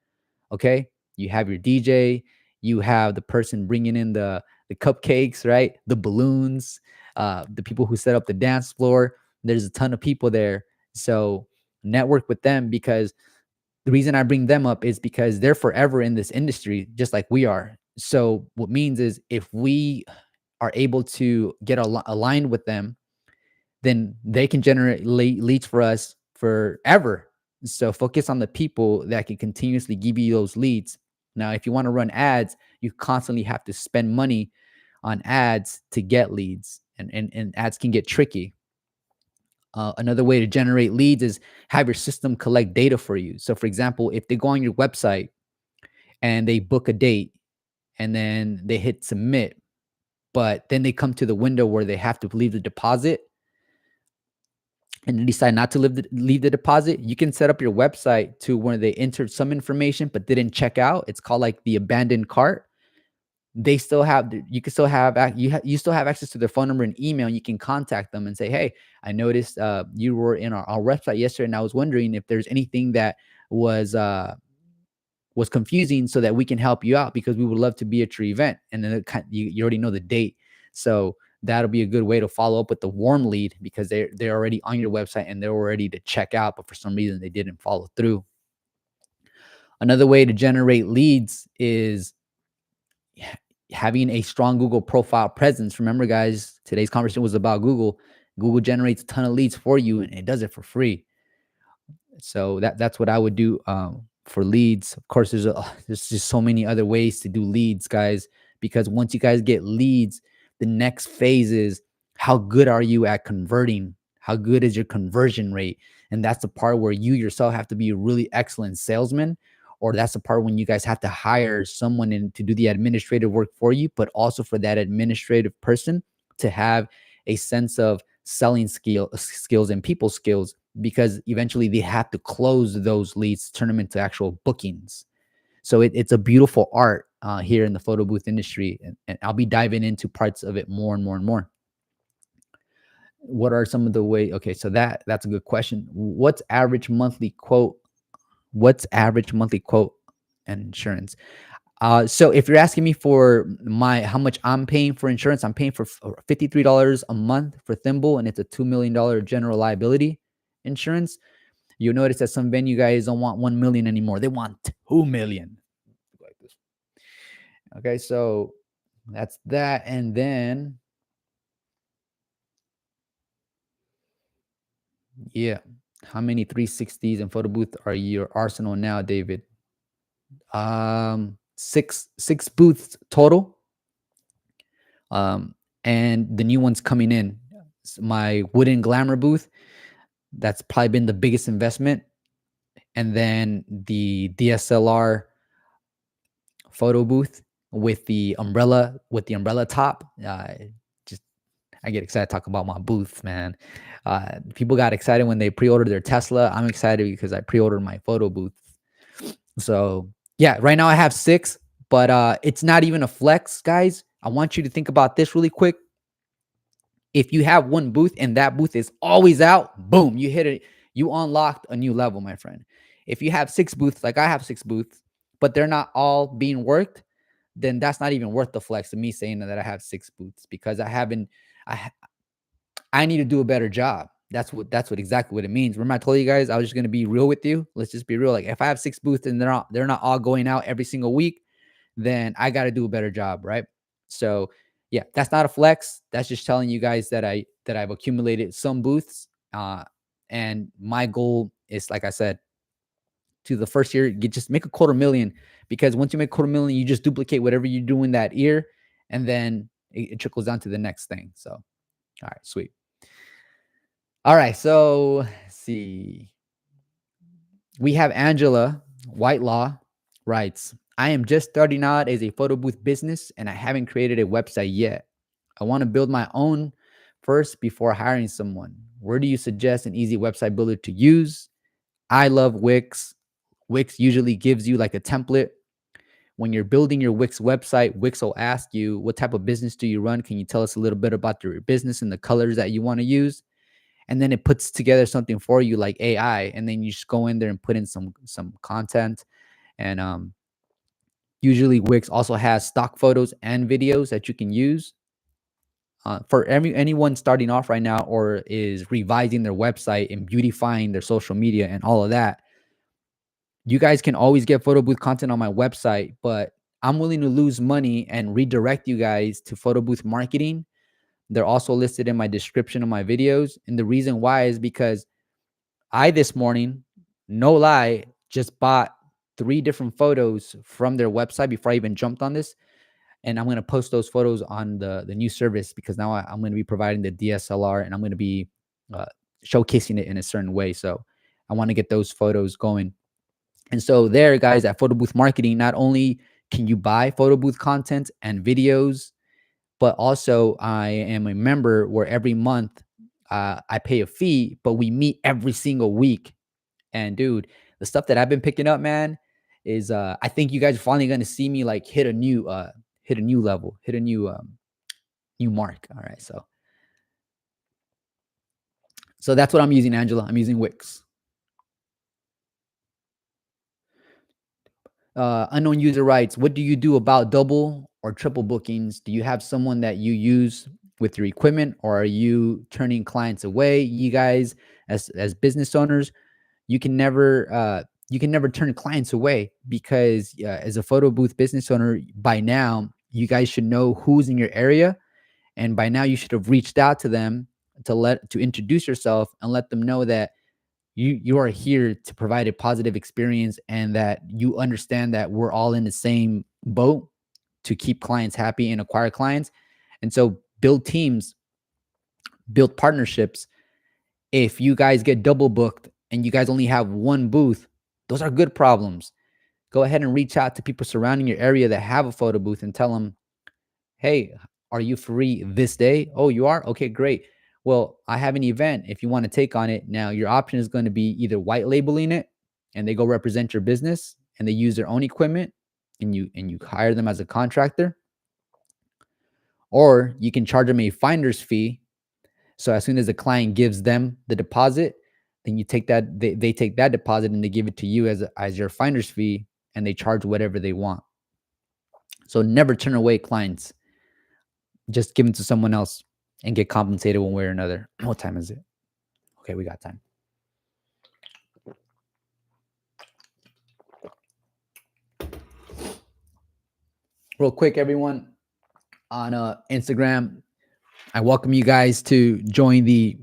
Okay. You have your DJ, you have the person bringing in the cupcakes, right? The balloons, the people who set up the dance floor. There's a ton of people there. So network with them because the reason I bring them up is because they're forever in this industry, just like we are. So what means is if we are able to get aligned with them, then they can generate leads for us forever. So focus on the people that can continuously give you those leads. Now, if you want to run ads, you constantly have to spend money on ads to get leads, and ads can get tricky. Another way to generate leads is have your system collect data for you. So, for example, if they go on your website and they book a date and then they hit submit, but then they come to the window where they have to leave the deposit, and they decide not to leave the deposit, you can set up your website to where they entered some information but didn't check out. It's called like the abandoned cart. They still have you can still have you still have access to their phone number and email. And you can contact them and say, hey, I noticed you were in our website yesterday, and I was wondering if there's anything that was uh was confusing, so that we can help you out, because we would love to be at your event. And then you already know the date, so that'll be a good way to follow up with the warm lead, because they're already on your website and they're ready to check out, but for some reason they didn't follow through. Another way to generate leads is having a strong Google profile presence. Remember, guys, today's conversation was about Google. Google generates a ton of leads for you, and it does it for free. So that's what I would do for leads. Of course, there's just so many other ways to do leads, guys, because once you guys get leads, the next phase is, how good are you at converting? How good is your conversion rate? And that's the part where you yourself have to be a really excellent salesman, or that's the part when you guys have to hire someone in to do the administrative work for you, but also for that administrative person to have a sense of selling skills and people skills, because eventually they have to close those leads, turn them into actual bookings. So it's a beautiful art here in the photo booth industry, and I'll be diving into parts of it more and more and more. What are some of the way? Okay, so that's a good question. What's average monthly quote and insurance? So if you're asking me for how much I'm paying for insurance, I'm paying for $53 a month for Thimble, and it's a $2 million general liability insurance. You'll notice that some venue guys don't want 1 million anymore. They want 2 million. Like this. Okay, so that's that. And then, yeah, how many 360s and photo booth are your arsenal now, David? Six booths total. And the new one's coming in. My wooden glamour booth, that's probably been the biggest investment. And then the DSLR photo booth with the umbrella top. Just I get excited to talk about my booth, man. People got excited when they pre-ordered their Tesla. I'm excited because I pre-ordered my photo booth. So yeah, right now I have 6, but it's not even a flex, guys. I want you to think about this really quick. If you have one booth and that booth is always out, boom, you hit it. You unlocked a new level, my friend. If you have 6 booths, like I have 6 booths, but they're not all being worked, then that's not even worth the flex of me saying that I have 6 booths, because I I need to do a better job. That's what exactly what it means. Remember I told you guys I was just gonna be real with you. Let's just be real. Like if I have 6 booths and they're not all going out every single week, then I got to do a better job, right? So yeah, that's not a flex. That's just telling you guys that I've accumulated some booths, and my goal is, like I said, to the first year, you just make a quarter million, because once you make a quarter million, you just duplicate whatever you do in that year, and then it trickles down to the next thing. So, all right, sweet. All right, so let's see. We have Angela Whitelaw writes, I am just starting out as a photo booth business and I haven't created a website yet. I want to build my own first before hiring someone. Where do you suggest an easy website builder to use? I love Wix. Wix usually gives you like a template. When you're building your Wix website, Wix will ask you, what type of business do you run? Can you tell us a little bit about your business and the colors that you want to use? And then it puts together something for you like AI, and then you just go in there and put in some content. And usually Wix also has stock photos and videos that you can use. For anyone starting off right now or is revising their website and beautifying their social media and all of that, you guys can always get photo booth content on my website, but I'm willing to lose money and redirect you guys to photo booth marketing. They're also listed in my description of my videos. And the reason why is because I, this morning, no lie, just bought 3 different photos from their website before I even jumped on this. And I'm going to post those photos on the new service, because now I'm going to be providing the DSLR and I'm going to be uh, showcasing it in a certain way. So I want to get those photos going. And so there, guys, at Photo Booth Marketing, not only can you buy photo booth content and videos, but also I am a member where every month I pay a fee, but we meet every single week. And dude, the stuff that I've been picking up, man, is I think you guys are finally gonna see me like hit a new level, hit a new mark. All right, so that's what I'm using, Angela. I'm using Wix. Unknown user writes, what do you do about double or triple bookings? Do you have someone that you use with your equipment, or are you turning clients away? You guys, as business owners, you can never turn clients away, because as a photo booth business owner, by now you guys should know who's in your area, and by now you should have reached out to them to introduce yourself and let them know that you are here to provide a positive experience, and that you understand that we're all in the same boat to keep clients happy and acquire clients. And so build teams, build partnerships. If you guys get double booked and you guys only have one booth, those are good problems. Go ahead and reach out to people surrounding your area that have a photo booth and tell them, hey, are you free this day? Oh, you are? Okay, great. Well, I have an event if you want to take on it. Now, your option is going to be either white labeling it and they go represent your business and they use their own equipment, and you hire them as a contractor, or you can charge them a finder's fee. So as soon as the client gives them the deposit, then you take that they take that deposit and they give it to you as your finder's fee, and they charge whatever they want. So never turn away clients. Just give them to someone else and get compensated one way or another. What time is it? Okay, we got time. Real quick, everyone on Instagram, I welcome you guys to join the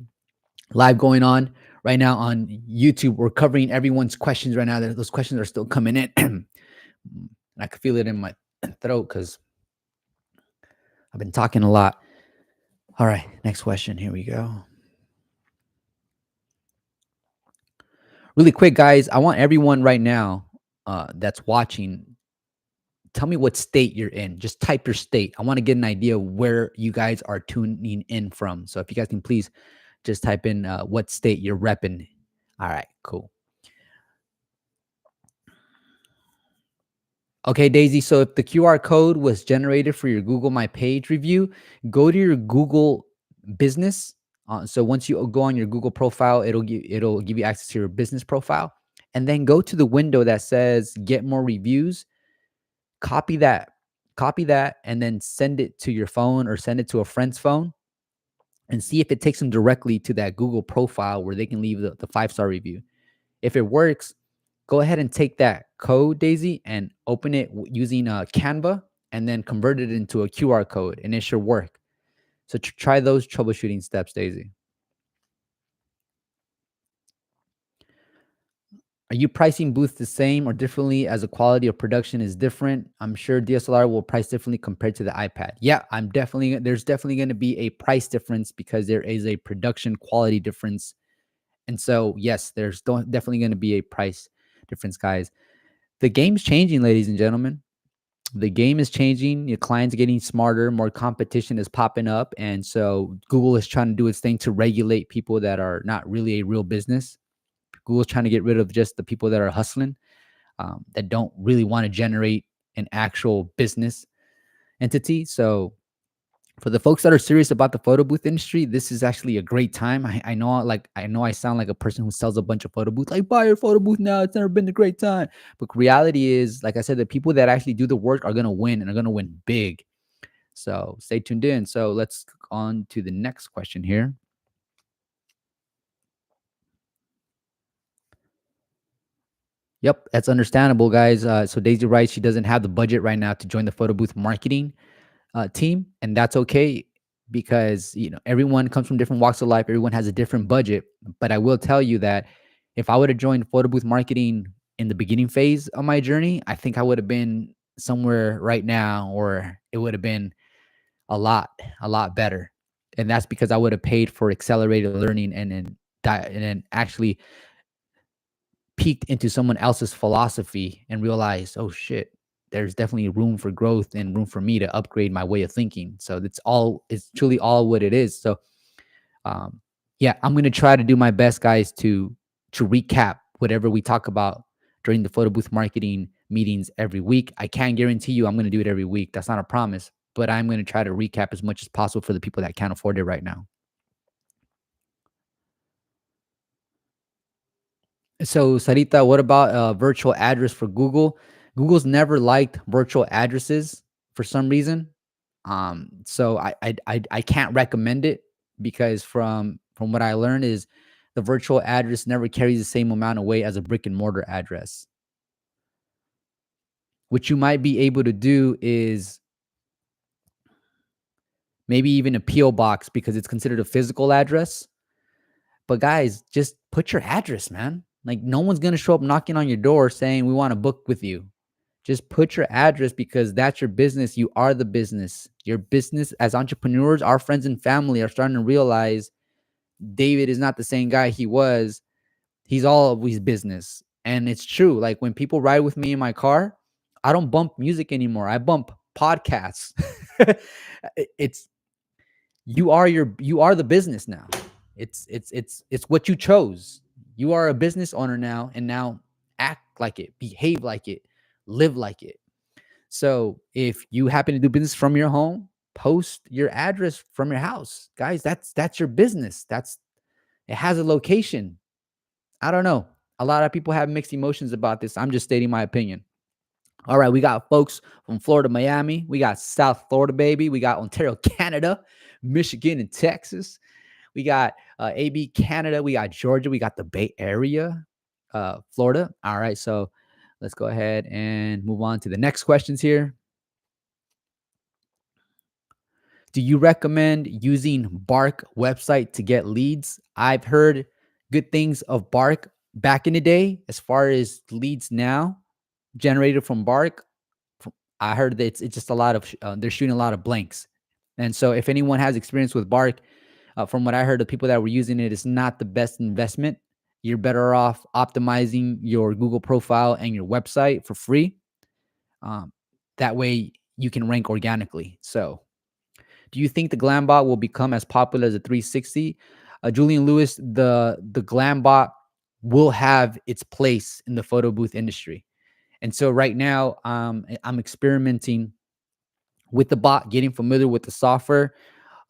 live going on right now on YouTube. We're covering everyone's questions right now. Those questions are still coming in. And I can feel it in my throat because I've been talking a lot. All right, next question. Here we go. Really quick, guys. I want everyone right now that's watching, tell me what state you're in. Just type your state. I want to get an idea where you guys are tuning in from. So if you guys can please just type in what state you're repping. All right, cool. Okay, Daisy. So if the QR code was generated for your Google My Page review, go to your Google business. So once you go on your Google profile, it'll give you access to your business profile, and then go to the window that says Get More Reviews. Copy that, and then send it to your phone or send it to a friend's phone, and see if it takes them directly to that Google profile where they can leave the 5-star review. If it works, go ahead and take that code, Daisy, and open it using Canva, and then convert it into a QR code, and it should work. So try those troubleshooting steps, Daisy. Are you pricing booths the same or differently as the quality of production is different? I'm sure DSLR will price differently compared to the iPad. Yeah, there's definitely going to be a price difference because there is a production quality difference. And so, yes, there's definitely going to be a price difference, guys. The game's changing, ladies and gentlemen. The game is changing. Your clients getting smarter, more competition is popping up. And so Google is trying to do its thing to regulate people that are not really a real business. Google's trying to get rid of just the people that are hustling, that don't really want to generate an actual business entity. So for the folks that are serious about the photo booth industry, this is actually a great time. I know I sound like a person who sells a bunch of photo booths, like buy your photo booth now. It's never been a great time. But reality is, like I said, the people that actually do the work are going to win, and are going to win big. So stay tuned in. So let's on to the next question here. Yep, that's understandable, guys. So Daisy writes she doesn't have the budget right now to join the photo booth marketing team, and that's okay, because everyone comes from different walks of life. Everyone has a different budget. But I will tell you that if I would have joined photo booth marketing in the beginning phase of my journey, I think I would have been somewhere right now, or it would have been a lot better. And that's because I would have paid for accelerated learning, and then actually peeked into someone else's philosophy and realized, oh shit, there's definitely room for growth and room for me to upgrade my way of thinking. So it's truly all what it is. So Yeah, I'm gonna try to do my best, guys, to recap whatever we talk about during the photo booth marketing meetings every week. I can't guarantee you I'm gonna do it every week. That's not a promise, but I'm gonna try to recap as much as possible for the people that can't afford it right now. So, Sarita, what about virtual address for Google? Google's never liked virtual addresses for some reason. So I can't recommend it because from what I learned is the virtual address never carries the same amount of weight as a brick and mortar address. What you might be able to do is maybe even a PO box because it's considered a physical address. But guys, just put your address, man. Like no one's gonna show up knocking on your door saying we want to book with you. Just put your address because that's your business. You are the business. Your business as entrepreneurs, our friends and family are starting to realize David is not the same guy he was. He's always business. And it's true. Like when people ride with me in my car, I don't bump music anymore. I bump podcasts. It's you are the business now. It's what you chose. You are a business owner now, and now act like it, behave like it, live like it. So if you happen to do business from your home, post your address from your house. Guys, that's your business. That's it has a location. I don't know. A lot of people have mixed emotions about this. I'm just stating my opinion. All right, we got folks from Florida, Miami. We got South Florida, baby. We got Ontario, Canada, Michigan, and Texas. We got AB Canada. We got Georgia. We got the Bay Area, Florida. All right, so let's go ahead and move on to the next questions here. Do you recommend using Bark website to get leads? I've heard good things of Bark back in the day. As far as leads now generated from Bark, I heard that it's just a lot of they're shooting a lot of blanks. And so, if anyone has experience with Bark, from what I heard, the people that were using it is not the best investment. You're better off optimizing your Google profile and your website for free. Um, that way, you can rank organically. So, do you think the GlamBot will become as popular as the 360? Julian Lewis, the GlamBot will have its place in the photo booth industry. And so right now, I'm experimenting with the bot, getting familiar with the software,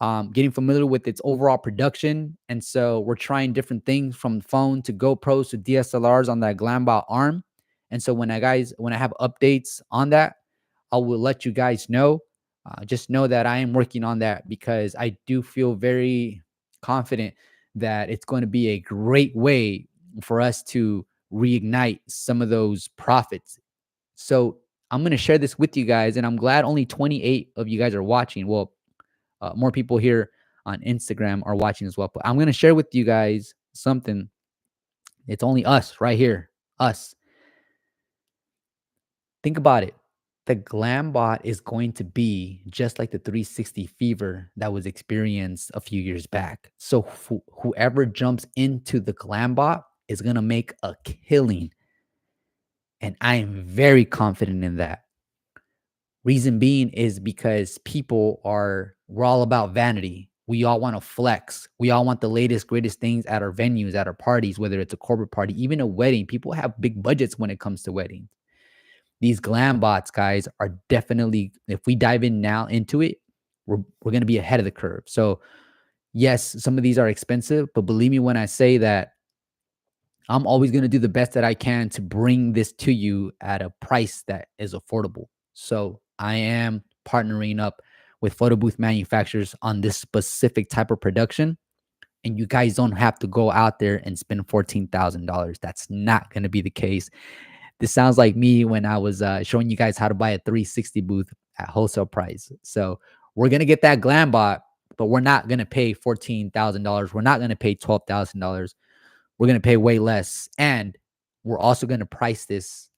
getting familiar with its overall production. And so we're trying different things from phone to GoPros to DSLRs on that GlamBot arm. And so when I have updates on that, I will let you guys know. Just know that I am working on that because I do feel very confident that it's going to be a great way for us to reignite some of those profits. So I'm going to share this with you guys, and I'm glad only 28 of you guys are watching. Well, more people here on Instagram are watching as well. But I'm going to share with you guys something. It's only us right here, us. Think about it. The GlamBot is going to be just like the 360 fever that was experienced a few years back. So whoever jumps into the GlamBot is going to make a killing. And I am very confident in that. Reason being is because we're all about vanity. We all want to flex. We all want the latest, greatest things at our venues, at our parties, whether it's a corporate party, even a wedding. People have big budgets when it comes to weddings. These glam bots, guys, are definitely, if we dive in now into it, we're going to be ahead of the curve. So, yes, some of these are expensive, but believe me when I say that I'm always going to do the best that I can to bring this to you at a price that is affordable. So I am partnering up with photo booth manufacturers on this specific type of production. And you guys don't have to go out there and spend $14,000. That's not going to be the case. This sounds like me when I was showing you guys how to buy a 360 booth at wholesale price. So we're going to get that glam bot, but we're not going to pay $14,000. We're not going to pay $12,000. We're going to pay way less. And we're also going to price this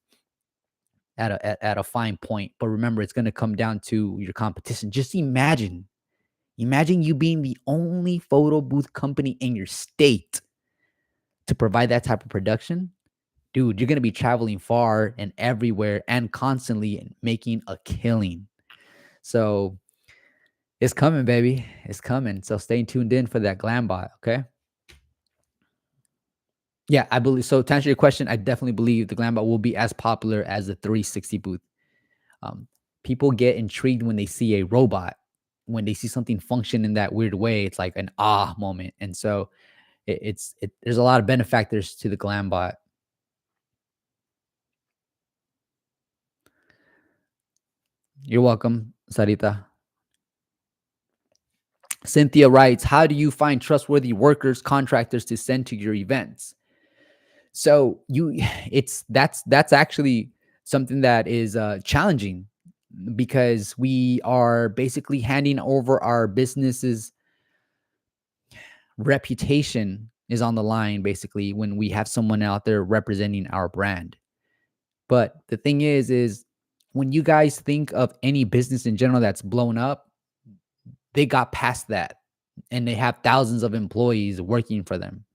at a fine point. But remember, it's going to come down to your competition. Just imagine you being the only photo booth company in your state to provide that type of production. Dude, you're going to be traveling far and everywhere and constantly making a killing. So it's coming, baby. It's coming. So stay tuned in for that glam bot. Okay. Yeah, I believe so. To answer your question, I definitely believe the GlamBot will be as popular as the 360 booth. Um, People get intrigued when they see a robot, when they see something function in that weird way. It's like an moment, and so there's a lot of benefactors to the GlamBot. You're welcome, Sarita. Cynthia writes, "How do you find trustworthy workers, contractors to send to your events?" So you, it's that's actually something that is challenging because we are basically handing over our business's reputation is on the line basically when we have someone out there representing our brand. But the thing is when you guys think of any business in general that's blown up, they got past that and they have thousands of employees working for them.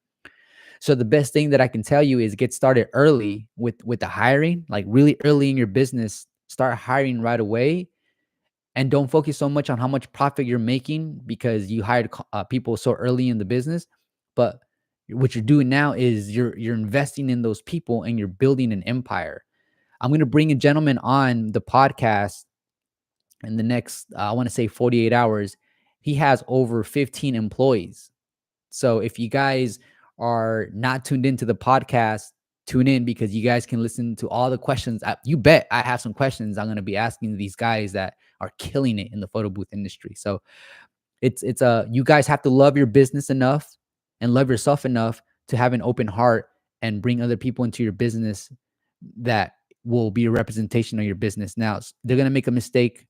So the best thing that I can tell you is get started early with the hiring, like really early in your business, start hiring right away and don't focus so much on how much profit you're making because you hired people so early in the business. But what you're doing now is you're investing in those people and you're building an empire. I'm going to bring a gentleman on the podcast in the next I want to say 48 hours. He has over 15 employees. So if you guys are not tuned into the podcast, tune in because you guys can listen to all the questions. You bet I have some questions I'm going to be asking these guys that are killing it in the photo booth industry. So it's a you guys have to love your business enough and love yourself enough to have an open heart and bring other people into your business that will be a representation of your business. Now, they're going to make a mistake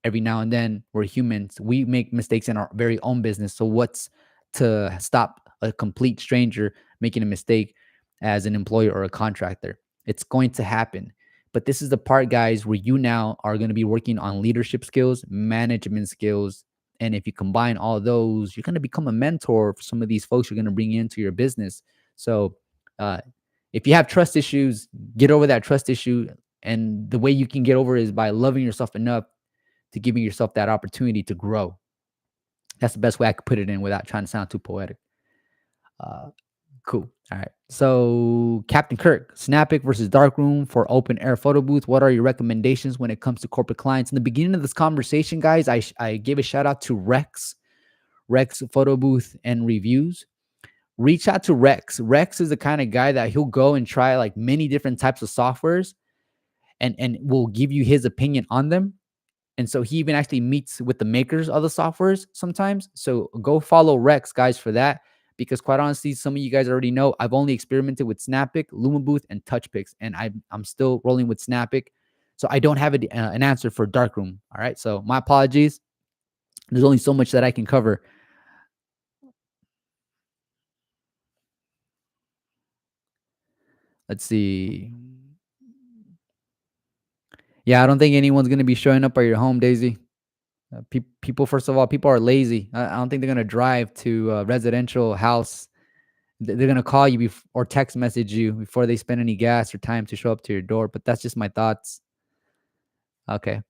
every now and then. We're humans. We make mistakes in our very own business. So what's to stop a complete stranger making a mistake as an employer or a contractor? It's going to happen. But this is the part, guys, where you now are going to be working on leadership skills, management skills. And if you combine all of those, you're going to become a mentor for some of these folks you're going to bring into your business. So, uh, if you have trust issues, get over that trust issue. And the way you can get over it is by loving yourself enough to giving yourself that opportunity to grow. That's the best way I could put it in without trying to sound too poetic. Uh, cool. All right. So, Captain Kirk, Snapic versus Darkroom for open air photo booth. What are your recommendations when it comes to corporate clients? In the beginning of this conversation, guys, I gave a shout out to Rex Photo Booth and Reviews. Reach out to Rex. Rex is the kind of guy that he'll go and try like many different types of softwares and will give you his opinion on them. And so he even actually meets with the makers of the softwares sometimes. So go follow Rex, guys, for that. Because quite honestly, some of you guys already know I've only experimented with Snapic, LumaBooth, and TouchPix, and I'm still rolling with Snapic. So I don't have an answer for Darkroom. All right. So my apologies. There's only so much that I can cover. Let's see. Yeah, I don't think anyone's going to be showing up at your home, Daisy. People, first of all, people are lazy. I don't think they're going to drive to a residential house. They're going to call you or text message you before they spend any gas or time to show up to your door. But that's just my thoughts. Okay.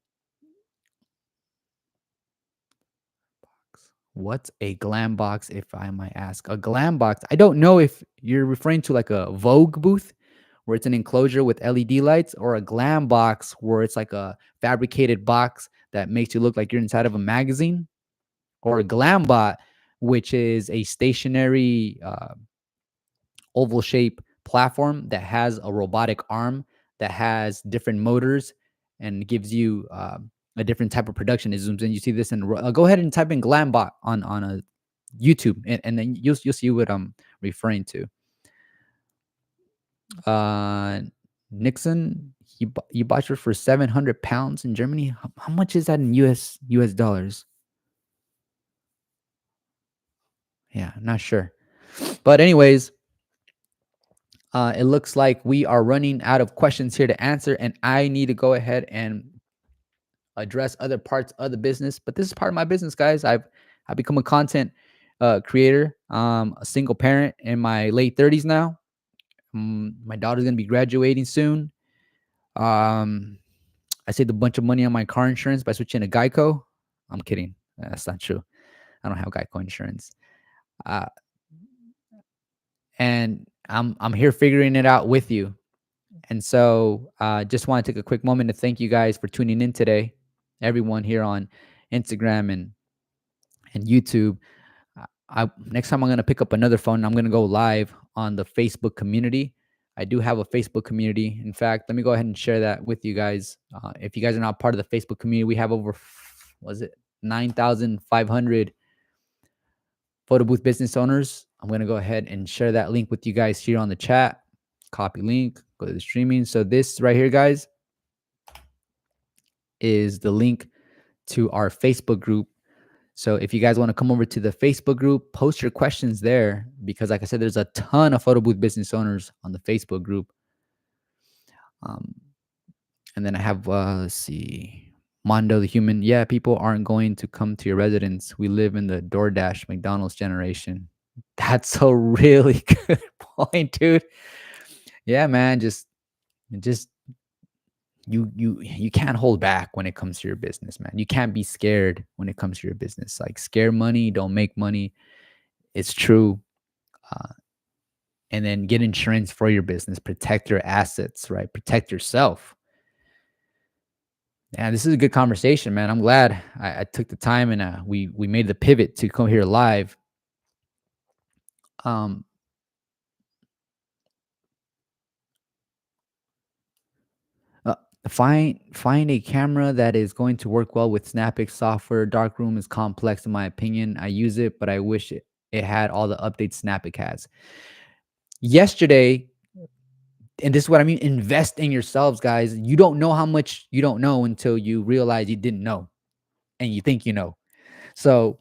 What's a glam box, if I might ask? A glam box. I don't know if you're referring to like a Vogue booth where it's an enclosure with LED lights, or a glam box where it's like a fabricated box that makes you look like you're inside of a magazine, or a GlamBot, which is a stationary oval shape platform that has a robotic arm that has different motors and gives you a different type of production. It zooms in. You see this, and go ahead and type in GlamBot on a YouTube, and then you'll see what I'm referring to. Uh, Nixon, you bought yours for 700 pounds in Germany. How much is that in US dollars? Yeah, not sure. But anyways, it looks like we are running out of questions here to answer, and I need to go ahead and address other parts of the business. But this is part of my business, guys. I've become a content creator. A single parent in my late 30s now. My daughter's gonna be graduating soon. Um, I saved a bunch of money on my car insurance by switching to Geico. I'm kidding. That's not true. I don't have Geico insurance. Uh, and I'm here figuring it out with you. And so, just want to take a quick moment to thank you guys for tuning in today. Everyone here on Instagram and YouTube. Next time I'm gonna pick up another phone. I'm gonna go live on the Facebook community. I do have a Facebook community. In fact, let me go ahead and share that with you guys. If you guys are not part of the Facebook community, we have over was it 9,500 photo booth business owners. I'm gonna go ahead and share that link with you guys here on the chat. Copy link. Go to the streaming. So this right here, guys, is the link to our Facebook group. So if you guys want to come over to the Facebook group, post your questions there because, like I said, there's a ton of photo booth business owners on the Facebook group. Um, and then I have, let's see, Mondo the Human. Yeah, people aren't going to come to your residence. We live in the DoorDash McDonald's generation. That's a really good point, dude. Yeah, man. Just you can't hold back when it comes to your business, man. You can't be scared when it comes to your business. Like scare money, don't make money. It's true. Uh, and then get insurance for your business, protect your assets, right? Protect yourself. And this is a good conversation, man. I'm glad I took the time and we made the pivot to come here live. Um, uh, find a camera that is going to work well with Snappic software. Darkroom is complex in my opinion. I use it, but I wish it had all the updates Snappic has. Yesterday, and this is what I mean, invest in yourselves, guys. You don't know how much you don't know until you realize you didn't know and you think you know. So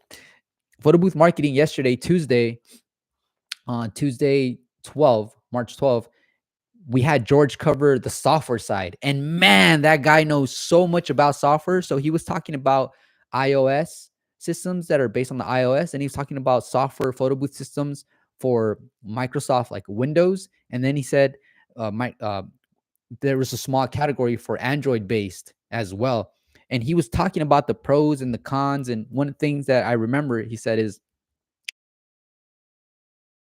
photo booth marketing yesterday, Tuesday, Tuesday 12, March 12th, we had George cover the software side. And man, that guy knows so much about software. So he was talking about iOS systems that are based on the iOS, and he was talking about software photo booth systems for Microsoft, like Windows. And then he said, there was a small category for Android based as well. And he was talking about the pros and the cons. And one of the things that I remember he said is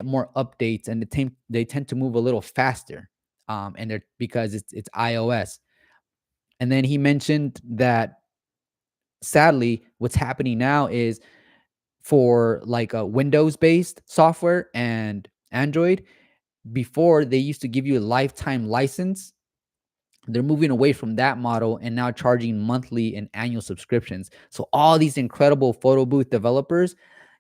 more updates and they tend to move a little faster. And they're because it's iOS. And then he mentioned that sadly, what's happening now is for like a Windows based software and Android, before they used to give you a lifetime license. They're moving away from that model and now charging monthly and annual subscriptions. So all these incredible photo booth developers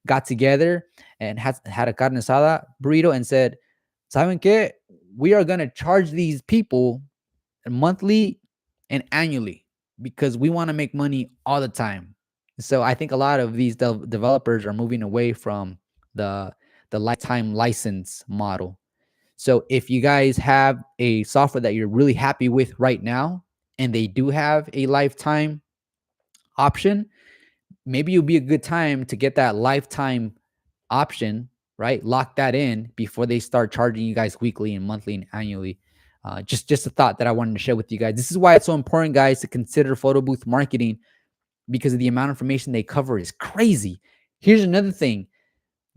got together and had a carne asada burrito and said, "Saben qué? We are going to charge these people monthly and annually because we want to make money all the time." So I think a lot of these developers are moving away from the lifetime license model. So if you guys have a software that you're really happy with right now and they do have a lifetime option, maybe it'll be a good time to get that lifetime option, right? Lock that in before they start charging you guys weekly and monthly and annually. Just a thought that I wanted to share with you guys. This is why it's so important, guys, to consider photo booth marketing because of the amount of information they cover is crazy. Here's another thing.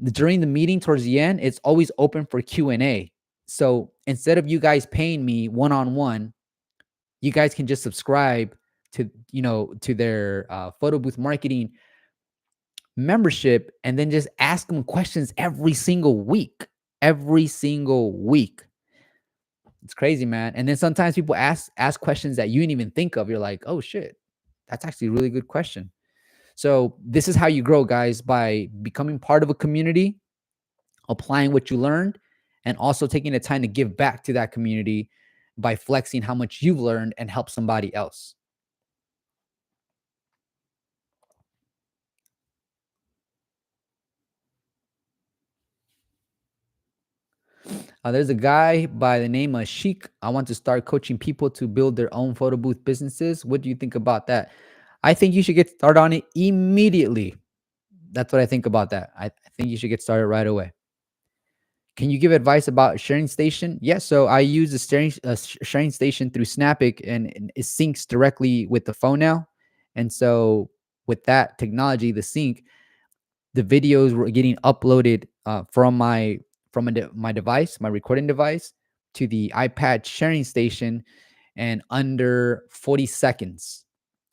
During the meeting towards the end, it's always open for Q&A. So instead of you guys paying me one-on-one, you guys can just subscribe to, to their photo booth marketing membership and then just ask them questions every single week. Every single week. It's crazy, man. And then sometimes people ask questions that you didn't even think of. You're like, oh shit, that's actually a really good question. So this is how you grow, guys, by becoming part of a community, applying what you learned, and also taking the time to give back to that community by flexing how much you've learned and help somebody else. There's a guy by the name of Sheik. I want to start coaching people to build their own photo booth businesses. What do you think about that? I think you should get started on it immediately. That's what I think about that. I think you should get started right away. Can you give advice about sharing station? Yes. So I use the sharing station through Snappic, and it syncs directly with the phone now. And so with that technology, the sync, the videos were getting uploaded from my from my device, my recording device, to the iPad sharing station in under 40 seconds.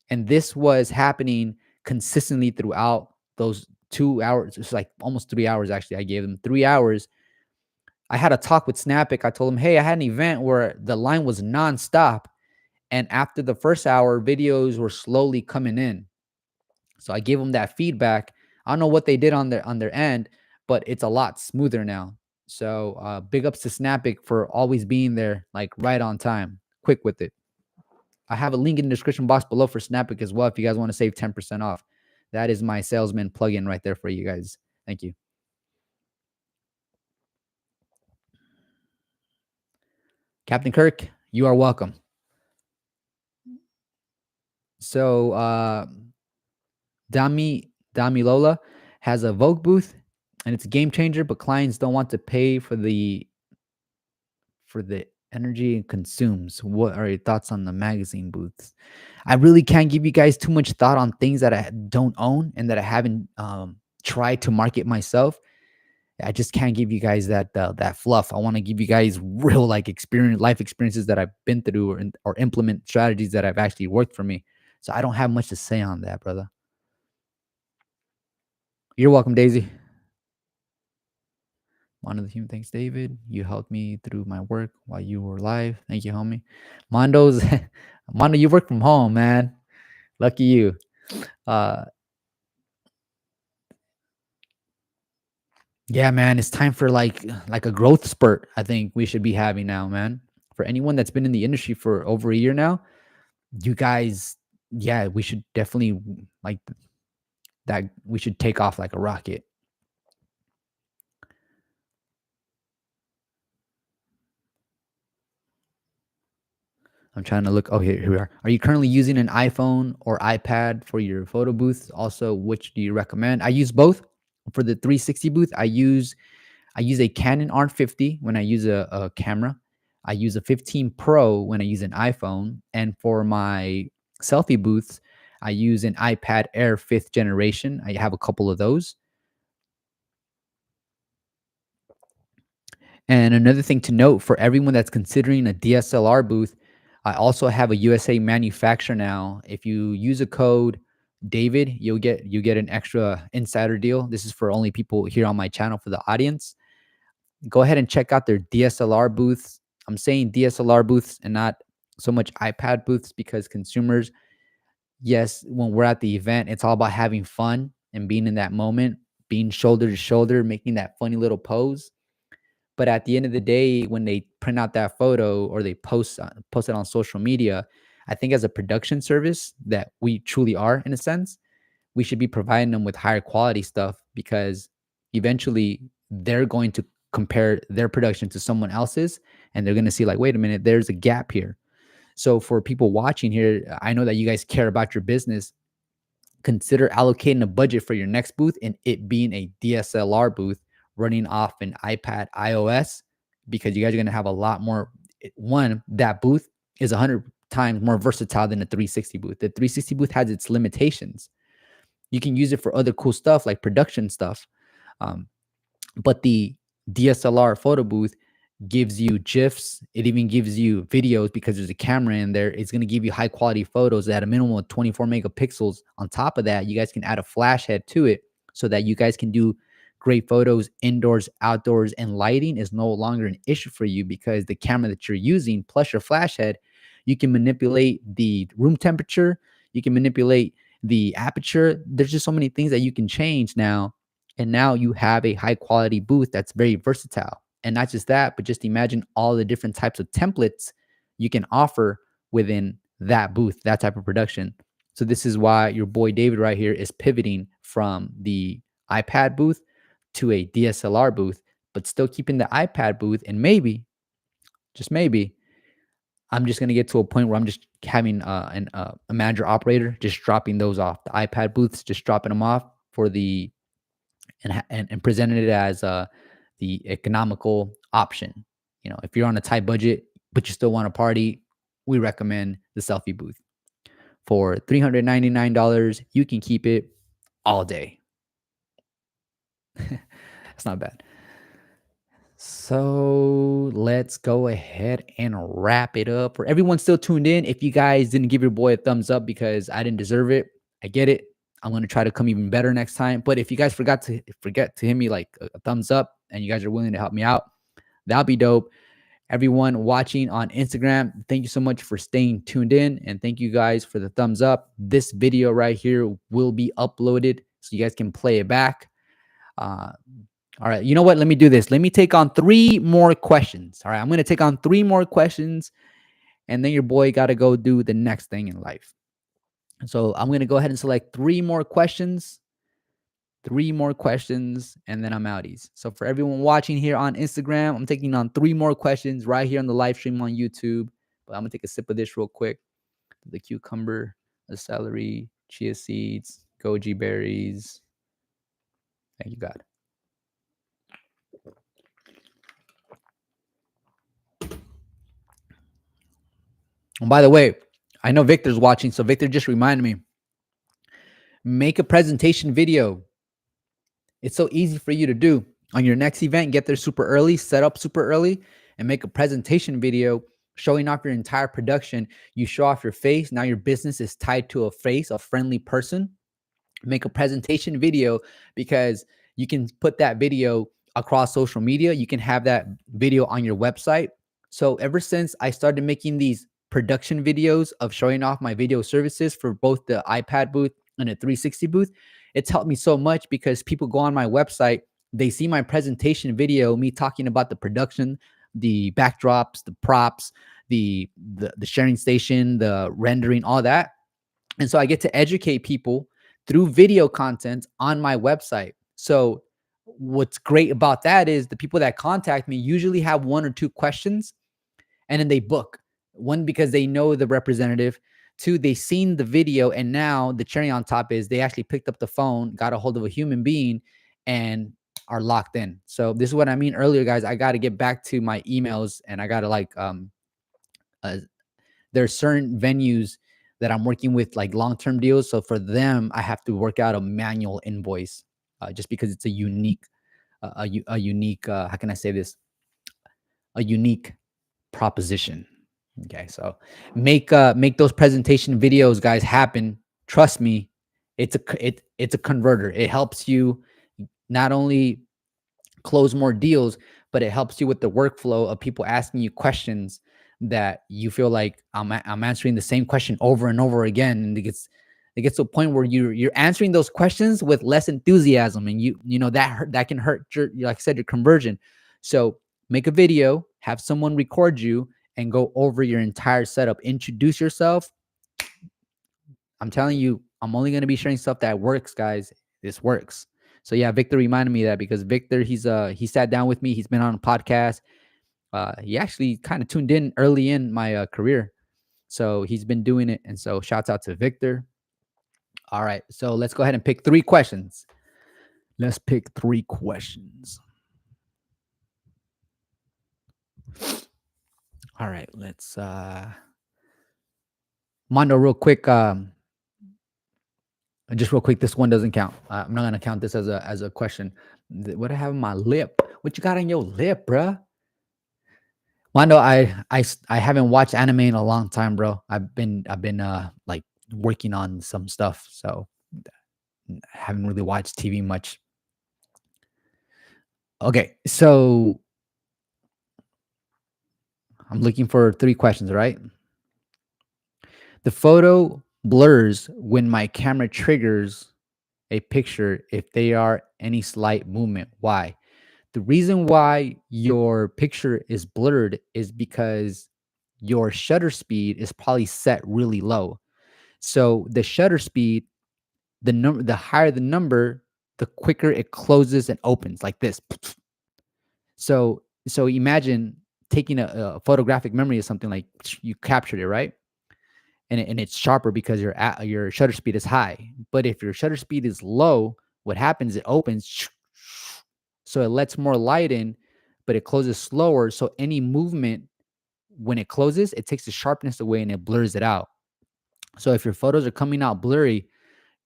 And this was happening consistently throughout those 2 hours. It's like almost 3 hours, actually. I gave them 3 hours. I had a talk with Snapic. I told him, hey, I had an event where the line was nonstop. And after the first hour, videos were slowly coming in. So I gave them that feedback. I don't know what they did on their end, but it's a lot smoother now. So big ups to Snapic for always being there, like right on time, quick with it. I have a link in the description box below for Snapic as well if you guys want to save 10% off. That is my salesman plugin right there for you guys. Thank you. Captain Kirk, you are welcome. So Dami Lola has a Vogue booth and it's a game changer, but clients don't want to pay for the energy it consumes. What are your thoughts on the magazine booths? I really can't give you guys too much thought on things that I don't own and that I haven't tried to market myself. I just can't give you guys that fluff. I want to give you guys real life experiences that I've been through or implement strategies that have actually worked for me. So I don't have much to say on that, brother. You're welcome, Daisy. Mondo the Human, thanks, David. You helped me through my work while you were live. Thank you, homie. Mondo, you work from home, man. Lucky you. Yeah, man, it's time for like a growth spurt. I think we should be having now, man. For anyone that's been in the industry for over a year now, you guys, yeah, we should definitely like that. We should take off like a rocket. I'm trying to look. Oh, here we are. Are you currently using an iPhone or iPad for your photo booth? Also, which do you recommend? I use both. For the 360 booth, I use a Canon R50 when I use a camera. I use a 15 Pro when I use an iPhone. And for my selfie booths, I use an iPad Air 5th generation. I have a couple of those. And another thing to note for everyone that's considering a DSLR booth, I also have a USA manufacturer now. If you use a code David, you get an extra insider deal. This is for only people here on my channel for the audience. Go ahead and check out their DSLR booths. I'm saying DSLR booths and not so much iPad booths because consumers, yes, when we're at the event, it's all about having fun and being in that moment, being shoulder to shoulder, making that funny little pose. But at the end of the day, when they print out that photo or they post it on social media, I think as a production service that we truly are in a sense, we should be providing them with higher quality stuff because eventually they're going to compare their production to someone else's and they're going to see like, wait a minute, there's a gap here. So for people watching here, I know that you guys care about your business. Consider allocating a budget for your next booth and it being a DSLR booth running off an iPad iOS because you guys are going to have a lot more. One, that booth is 100 times more versatile than a 360 booth. The 360 booth has its limitations. You can use it for other cool stuff like production stuff. Um, but the DSLR photo booth gives you GIFs. It even gives you videos because there's a camera in there. It's going to give you high quality photos at a minimum of 24 megapixels. On top of that, you guys can add a flash head to it so that you guys can do great photos indoors, outdoors, and lighting is no longer an issue for you because the camera that you're using plus your flash head, you can manipulate the room temperature. You can manipulate the aperture. There's just so many things that you can change now. And now you have a high quality booth that's very versatile. And not just that, but just imagine all the different types of templates you can offer within that booth, that type of production. So this is why your boy David right here is pivoting from the iPad booth to a DSLR booth, but still keeping the iPad booth. And maybe, just maybe, I'm just going to get to a point where I'm just having a manager operator just dropping those off the iPad booths, just dropping them off for the and presented it as the economical option. You know, if you're on a tight budget but you still want to party, we recommend the selfie booth. For $399, you can keep it all day. It's not bad. So let's go ahead and wrap it up. For everyone still tuned in, if you guys didn't give your boy a thumbs up because I didn't deserve it, I get it. I'm gonna try to come even better next time. But if you guys forget to hit me like a thumbs up and you guys are willing to help me out, that'll be dope. Everyone watching on Instagram, thank you so much for staying tuned in, and thank you guys for the thumbs up. This video right here will be uploaded so you guys can play it back. Uh, all right. You know what? Let me do this. Let me take on 3 more questions. All right. I'm going to take on 3 more questions, and then your boy got to go do the next thing in life. So I'm going to go ahead and select 3 more questions, 3 more questions, and then I'm outies. So for everyone watching here on Instagram, I'm taking on 3 more questions right here on the live stream on YouTube. But I'm going to take a sip of this real quick. The cucumber, the celery, chia seeds, goji berries. Thank you, God. And by the way, I know Victor's watching, so Victor just reminded me. Make a presentation video. It's so easy for you to do. On your next event, get there super early, set up super early, and make a presentation video showing off your entire production. You show off your face. Now your business is tied to a face, a friendly person. Make a presentation video because you can put that video across social media. You can have that video on your website. So ever since I started making these production videos of showing off my video services for both the iPad booth and a 360 booth, it's helped me so much because people go on my website, they see my presentation video, me talking about the production, the backdrops, the props, the sharing station, the rendering, all that. And so I get to educate people through video content on my website. So what's great about that is the people that contact me usually have 1 or 2 questions, and then they book. One, because they know the representative. Two, they seen the video, and now the cherry on top is they actually picked up the phone, got a hold of a human being, and are locked in. So this is what I mean earlier, guys. I got to get back to my emails, and I got to uh, there's certain venues that I'm working with, like long-term deals. So for them, I have to work out a manual invoice, just because it's a unique, how can I say this? A unique proposition. Okay, so make those presentation videos, guys, happen. Trust me, it's a converter. It helps you not only close more deals, but it helps you with the workflow of people asking you questions that you feel like I'm answering the same question over and over again, and it gets to a point where you're answering those questions with less enthusiasm, and you know that can hurt your, like I said, your conversion. So make a video, have someone record you, and go over your entire setup. Introduce yourself. I'm telling you, I'm only going to be sharing stuff that works, guys. This works. So yeah, Victor reminded me of that because Victor, he sat down with me. He's been on a podcast. He actually kind of tuned in early in my career. So he's been doing it. And so shouts out to Victor. All right. So let's go ahead and pick 3 questions. Let's pick 3 questions. All right. Let's Mondo, real quick. Just real quick, this one doesn't count. I'm not gonna count this as a question. What I have on my lip? What you got on your lip, bruh? Mondo, I haven't watched anime in a long time, bro. I've been like working on some stuff, so I haven't really watched TV much. Okay, so I'm looking for 3 questions, right? The photo blurs when my camera triggers a picture if they are any slight movement. Why? The reason why your picture is blurred is because your shutter speed is probably set really low. So the shutter speed, the higher the number, the quicker it closes and opens like this. So imagine taking a photographic memory of something, like you captured it, right? And it's sharper because your shutter speed is high. But if your shutter speed is low, what happens? It opens, so it lets more light in, but it closes slower. So any movement when it closes, it takes the sharpness away and it blurs it out. So if your photos are coming out blurry,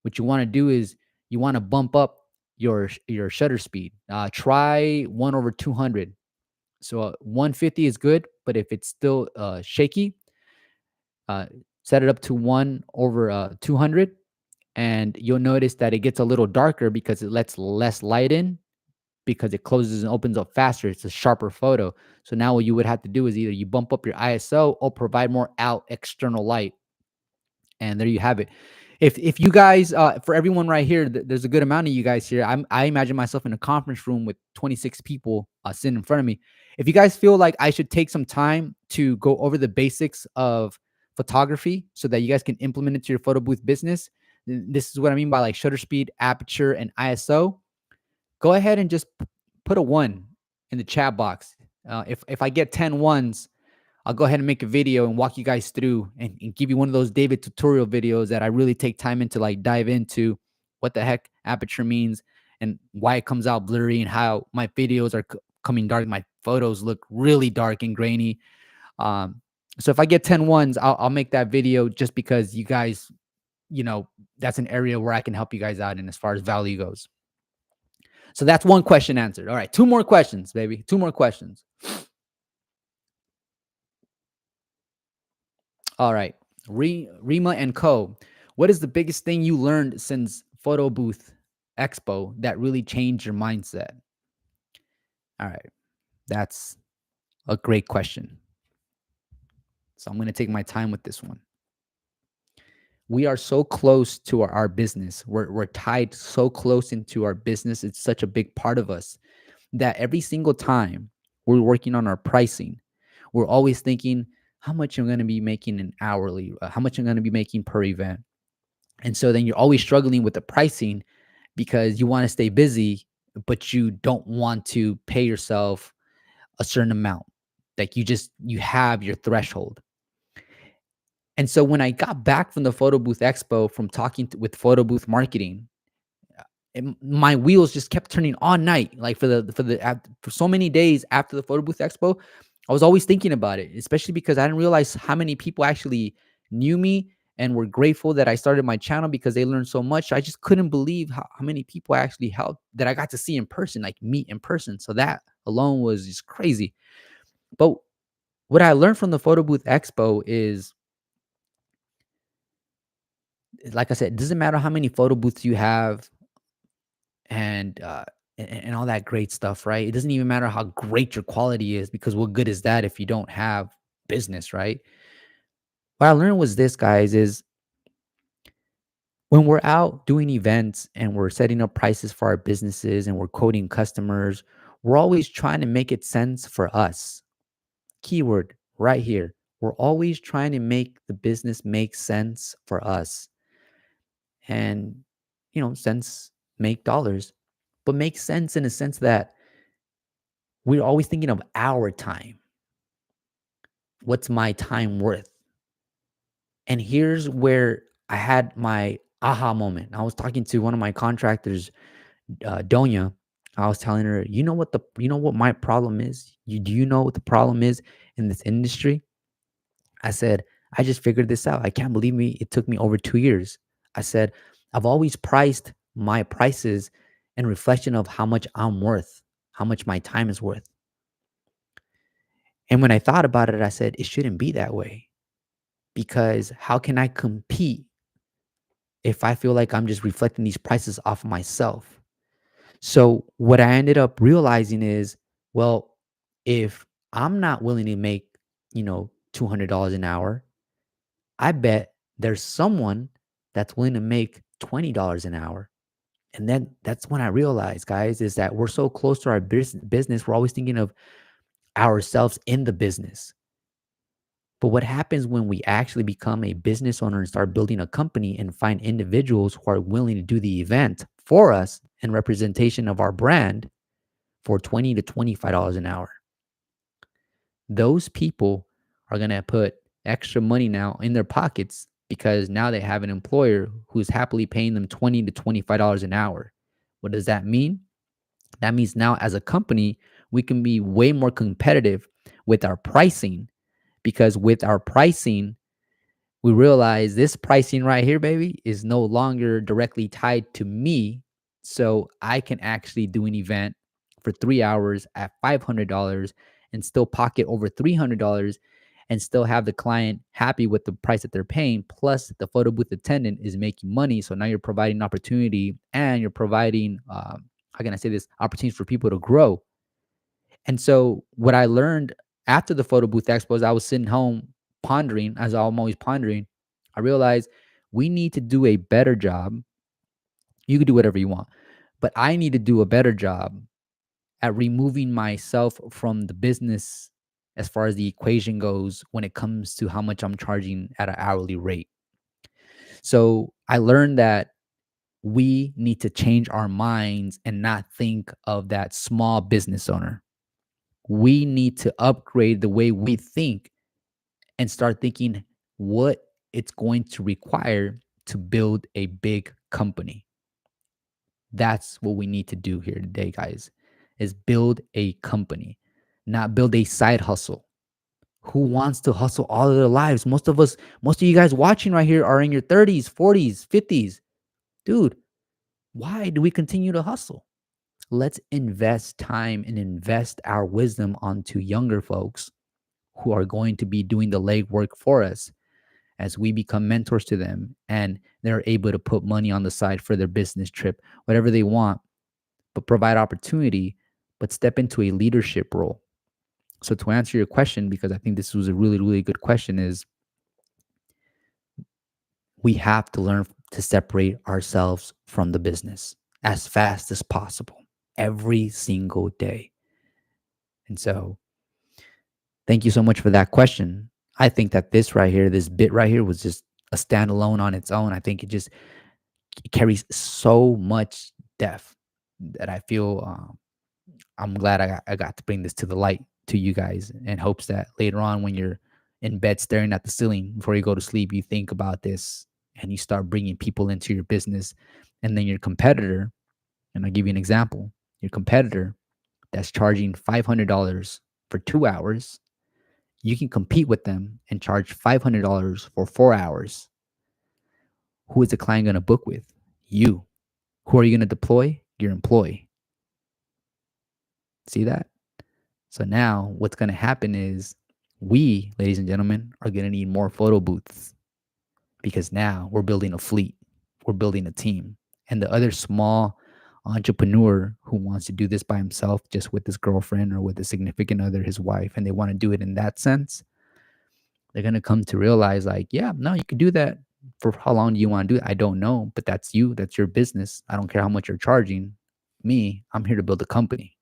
what you want to do is you want to bump up your shutter speed. Try 1/200. So 150 is good, but if it's still shaky, uh, set it up to 1/200, and you'll notice that it gets a little darker because it lets less light in, because it closes and opens up faster. It's a sharper photo. So now what you would have to do is either you bump up your ISO or provide more out external light. And there you have it. If you guys, for everyone right here, there's a good amount of you guys here. I imagine myself in a conference room with 26 people sitting in front of me. If you guys feel like I should take some time to go over the basics of photography so that you guys can implement it to your photo booth business, this is what I mean by like shutter speed, aperture, and ISO. Go ahead and just put a one in the chat box. If I get 10 ones, I'll go ahead and make a video and walk you guys through and give you one of those David tutorial videos that I really take time into, like dive into what the heck aperture means and why it comes out blurry and how my videos are coming dark. My photos look really dark and grainy. Um, so if I get 10 ones, I'll make that video just because you guys, that's an area where I can help you guys out in as far as value goes. So that's one question answered. All right, two more questions, baby. Two more questions. All right. Rima and Co. What is the biggest thing you learned since Photo Booth Expo that really changed your mindset? All right. That's a great question. So I'm going to take my time with this one. We are so close to our business. We're tied so close into our business. It's such a big part of us that every single time we're working on our pricing, we're always thinking, how much I'm going to be making an hourly, how much I'm going to be making per event. And so then you're always struggling with the pricing because you want to stay busy, but you don't want to pay yourself a certain amount. Like you have your threshold. And so when I got back from the Photo Booth Expo from talking with Photo Booth Marketing, my wheels just kept turning all night. Like for so many days after the Photo Booth Expo, I was always thinking about it, especially because I didn't realize how many people actually knew me and were grateful that I started my channel because they learned so much. I just couldn't believe how many people I actually helped that I got to see in person, like meet in person. So that alone was just crazy. But what I learned from the Photo Booth Expo is, like I said, it doesn't matter how many photo booths you have and and all that great stuff, right? It doesn't even matter how great your quality is, because what good is that if you don't have business, right? What I learned was this, guys, is when we're out doing events and we're setting up prices for our businesses and we're quoting customers, we're always trying to make it sense for us. Keyword right here. We're always trying to make the business make sense for us. And, sense make dollars, but make sense in a sense that we're always thinking of our time. What's my time worth? And here's where I had my aha moment. I was talking to one of my contractors, Donya. I was telling her, you know what my problem is? Do you know what the problem is in this industry? I said, I just figured this out. I can't believe me. It took me over 2 years. I said, I've always priced my prices in reflection of how much I'm worth, how much my time is worth. And when I thought about it, I said, it shouldn't be that way, because how can I compete if I feel like I'm just reflecting these prices off of myself? So what I ended up realizing is, well, if I'm not willing to make, $200 an hour, I bet there's someone that's willing to make $20 an hour. And then that's when I realized, guys, is that we're so close to our business. We're always thinking of ourselves in the business. But what happens when we actually become a business owner and start building a company and find individuals who are willing to do the event for us in representation of our brand for $20 to $25 an hour? Those people are going to put extra money now in their pockets because now they have an employer who's happily paying them $20 to $25 an hour. What does that mean? That means now as a company, we can be way more competitive with our pricing, because with our pricing, we realize this pricing right here, baby, is no longer directly tied to me. So I can actually do an event for 3 hours at $500 and still pocket over $300 and still have the client happy with the price that they're paying. Plus, the photo booth attendant is making money. So now you're providing opportunity and you're providing, how can I say this, opportunities for people to grow. And so, what I learned after the photo booth expos, I was sitting home pondering, as I'm always pondering. I realized we need to do a better job. You could do whatever you want, but I need to do a better job at removing myself from the business as far as the equation goes when it comes to how much I'm charging at an hourly rate. So I learned that we need to change our minds and not think of that small business owner. We need to upgrade the way we think and start thinking what it's going to require to build a big company. That's what we need to do here today, guys, is build a company, not build a side hustle. Who wants to hustle all of their lives? Most of you guys watching right here are in your 30s, 40s, 50s. Dude, why do we continue to hustle? Let's invest time and invest our wisdom onto younger folks who are going to be doing the legwork for us as we become mentors to them and they're able to put money on the side for their business trip, whatever they want, but provide opportunity, but step into a leadership role. So to answer your question, because I think this was a really, really good question, is we have to learn to separate ourselves from the business as fast as possible every single day. And so thank you so much for that question. I think that this right here, this bit right here was just a standalone on its own. I think it carries so much depth that I feel I'm glad I got to bring this to the light to you guys in hopes that later on when you're in bed staring at the ceiling before you go to sleep, you think about this and you start bringing people into your business. And then your competitor, and I'll give you an example, your competitor that's charging $500 for 2 hours, you can compete with them and charge $500 for 4 hours. Who is the client going to book with? You. Who are you going to deploy? Your employee. See that? So now what's going to happen is we, ladies and gentlemen, are going to need more photo booths because now we're building a fleet. We're building a team. And the other small entrepreneur who wants to do this by himself, just with his girlfriend or with a significant other, his wife, and they want to do it in that sense, they're going to come to realize like, yeah, no, you can do that. For how long do you want to do it? I don't know, but that's you. That's your business. I don't care how much you're charging. Me, I'm here to build a company.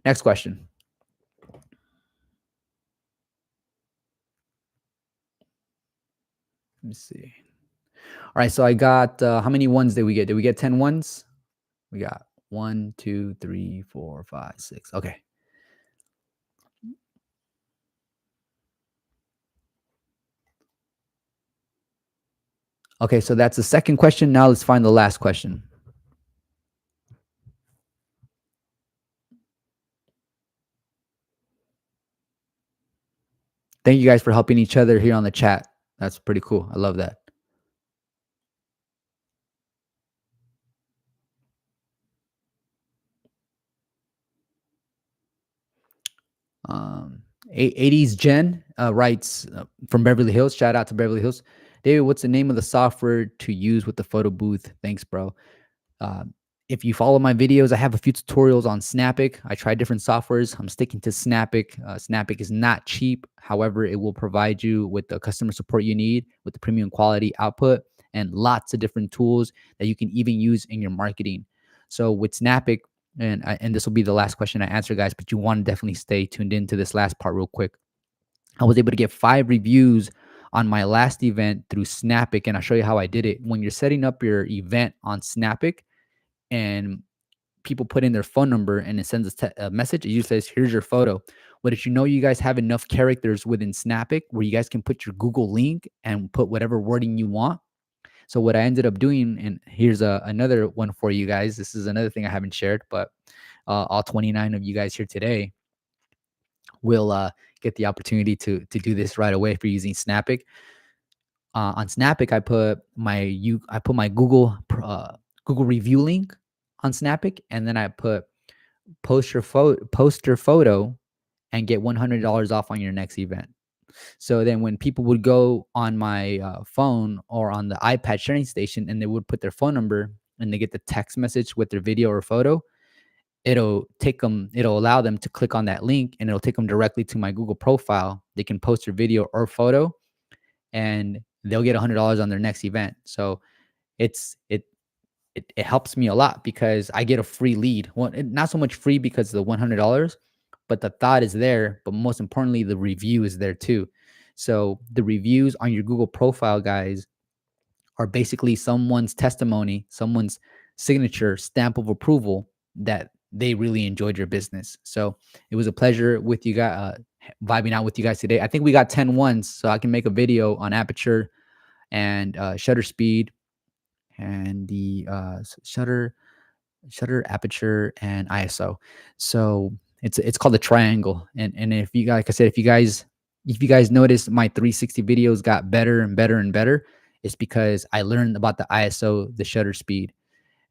Next question. Let me see. All right, so I got how many ones did we get? Did we get 10 ones? We got 1, 2, 3, 4, 5, 6. Okay. Okay, so that's the second question. Now let's find the last question. Thank you guys for helping each other here on the chat. That's pretty cool. I love that. Um, 80s Jen writes from Beverly Hills. Shout out to Beverly Hills. David, what's the name of the software to use with the photo booth? Thanks, bro. Uh, if you follow my videos, I have a few tutorials on Snapic. I tried different softwares. I'm sticking to Snapic. Snapic is not cheap. However, it will provide you with the customer support you need, with the premium quality output, and lots of different tools that you can even use in your marketing. So with Snapic, and this will be the last question I answer, guys, but you want to definitely stay tuned into this last part real quick. I was able to get 5 reviews on my last event through Snapic, and I'll show you how I did it. When you're setting up your event on Snapic, and people put in their phone number and it sends a message, it usually says, here's your photo. But if you guys have enough characters within Snapic where you guys can put your Google link and put whatever wording you want. So what I ended up doing, and here's another one for you guys. This is another thing I haven't shared, but all 29 of you guys here today will get the opportunity to do this right away if you're using Snapic. On Snapic, I put my Google Google review link on Snapic, and then I put post your photo and get $100 off on your next event. So then when people would go on my phone or on the iPad sharing station and they would put their phone number and they get the text message with their video or photo, it'll allow them to click on that link and it'll take them directly to my Google profile. They can post their video or photo and they'll get $100 on their next event. So it's it helps me a lot because I get a free lead. Well, not so much free because of the $100, but the thought is there. But most importantly, the review is there too. So the reviews on your Google profile, guys, are basically someone's testimony, someone's signature stamp of approval that they really enjoyed your business. So it was a pleasure with you guys, vibing out with you guys today. I think we got 10 ones, so I can make a video on aperture and shutter speed and the shutter, aperture, and ISO. So it's called the triangle. And if you guys, like I said, if you guys notice my 360 videos got better and better and better, it's because I learned about the ISO, the shutter speed,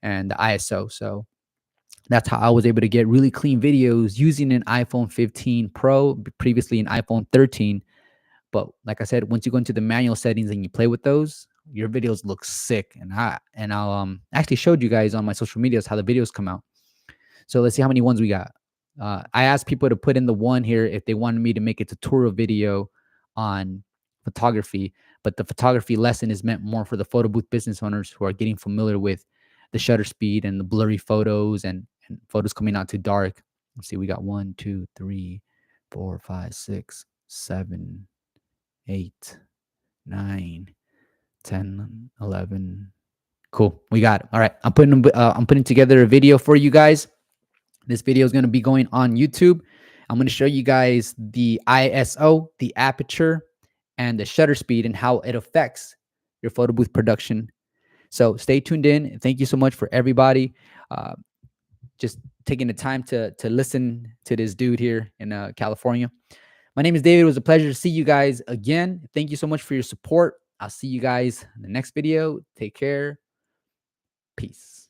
and the ISO. So that's how I was able to get really clean videos using an iPhone 15 Pro, previously an iPhone 13. But like I said, once you go into the manual settings and you play with those, your videos look sick. I'll actually showed you guys on my social medias how the videos come out. So let's see how many ones we got. I asked people to put in the one here if they wanted me to make a tutorial video on photography, but the photography lesson is meant more for the photo booth business owners who are getting familiar with the shutter speed and the blurry photos and photos coming out too dark. Let's see, we got 1, 2, 3, 4, 5, 6, 7, 8, 9, 10, 11. Cool. We got it. All right. I'm putting together a video for you guys. This video is going to be going on YouTube. I'm going to show you guys the ISO, the aperture, and the shutter speed and how it affects your photo booth production. So stay tuned in. Thank you so much for everybody. Just taking the time to listen to this dude here in California. My name is David. It was a pleasure to see you guys again. Thank you so much for your support. I'll see you guys in the next video. Take care. Peace.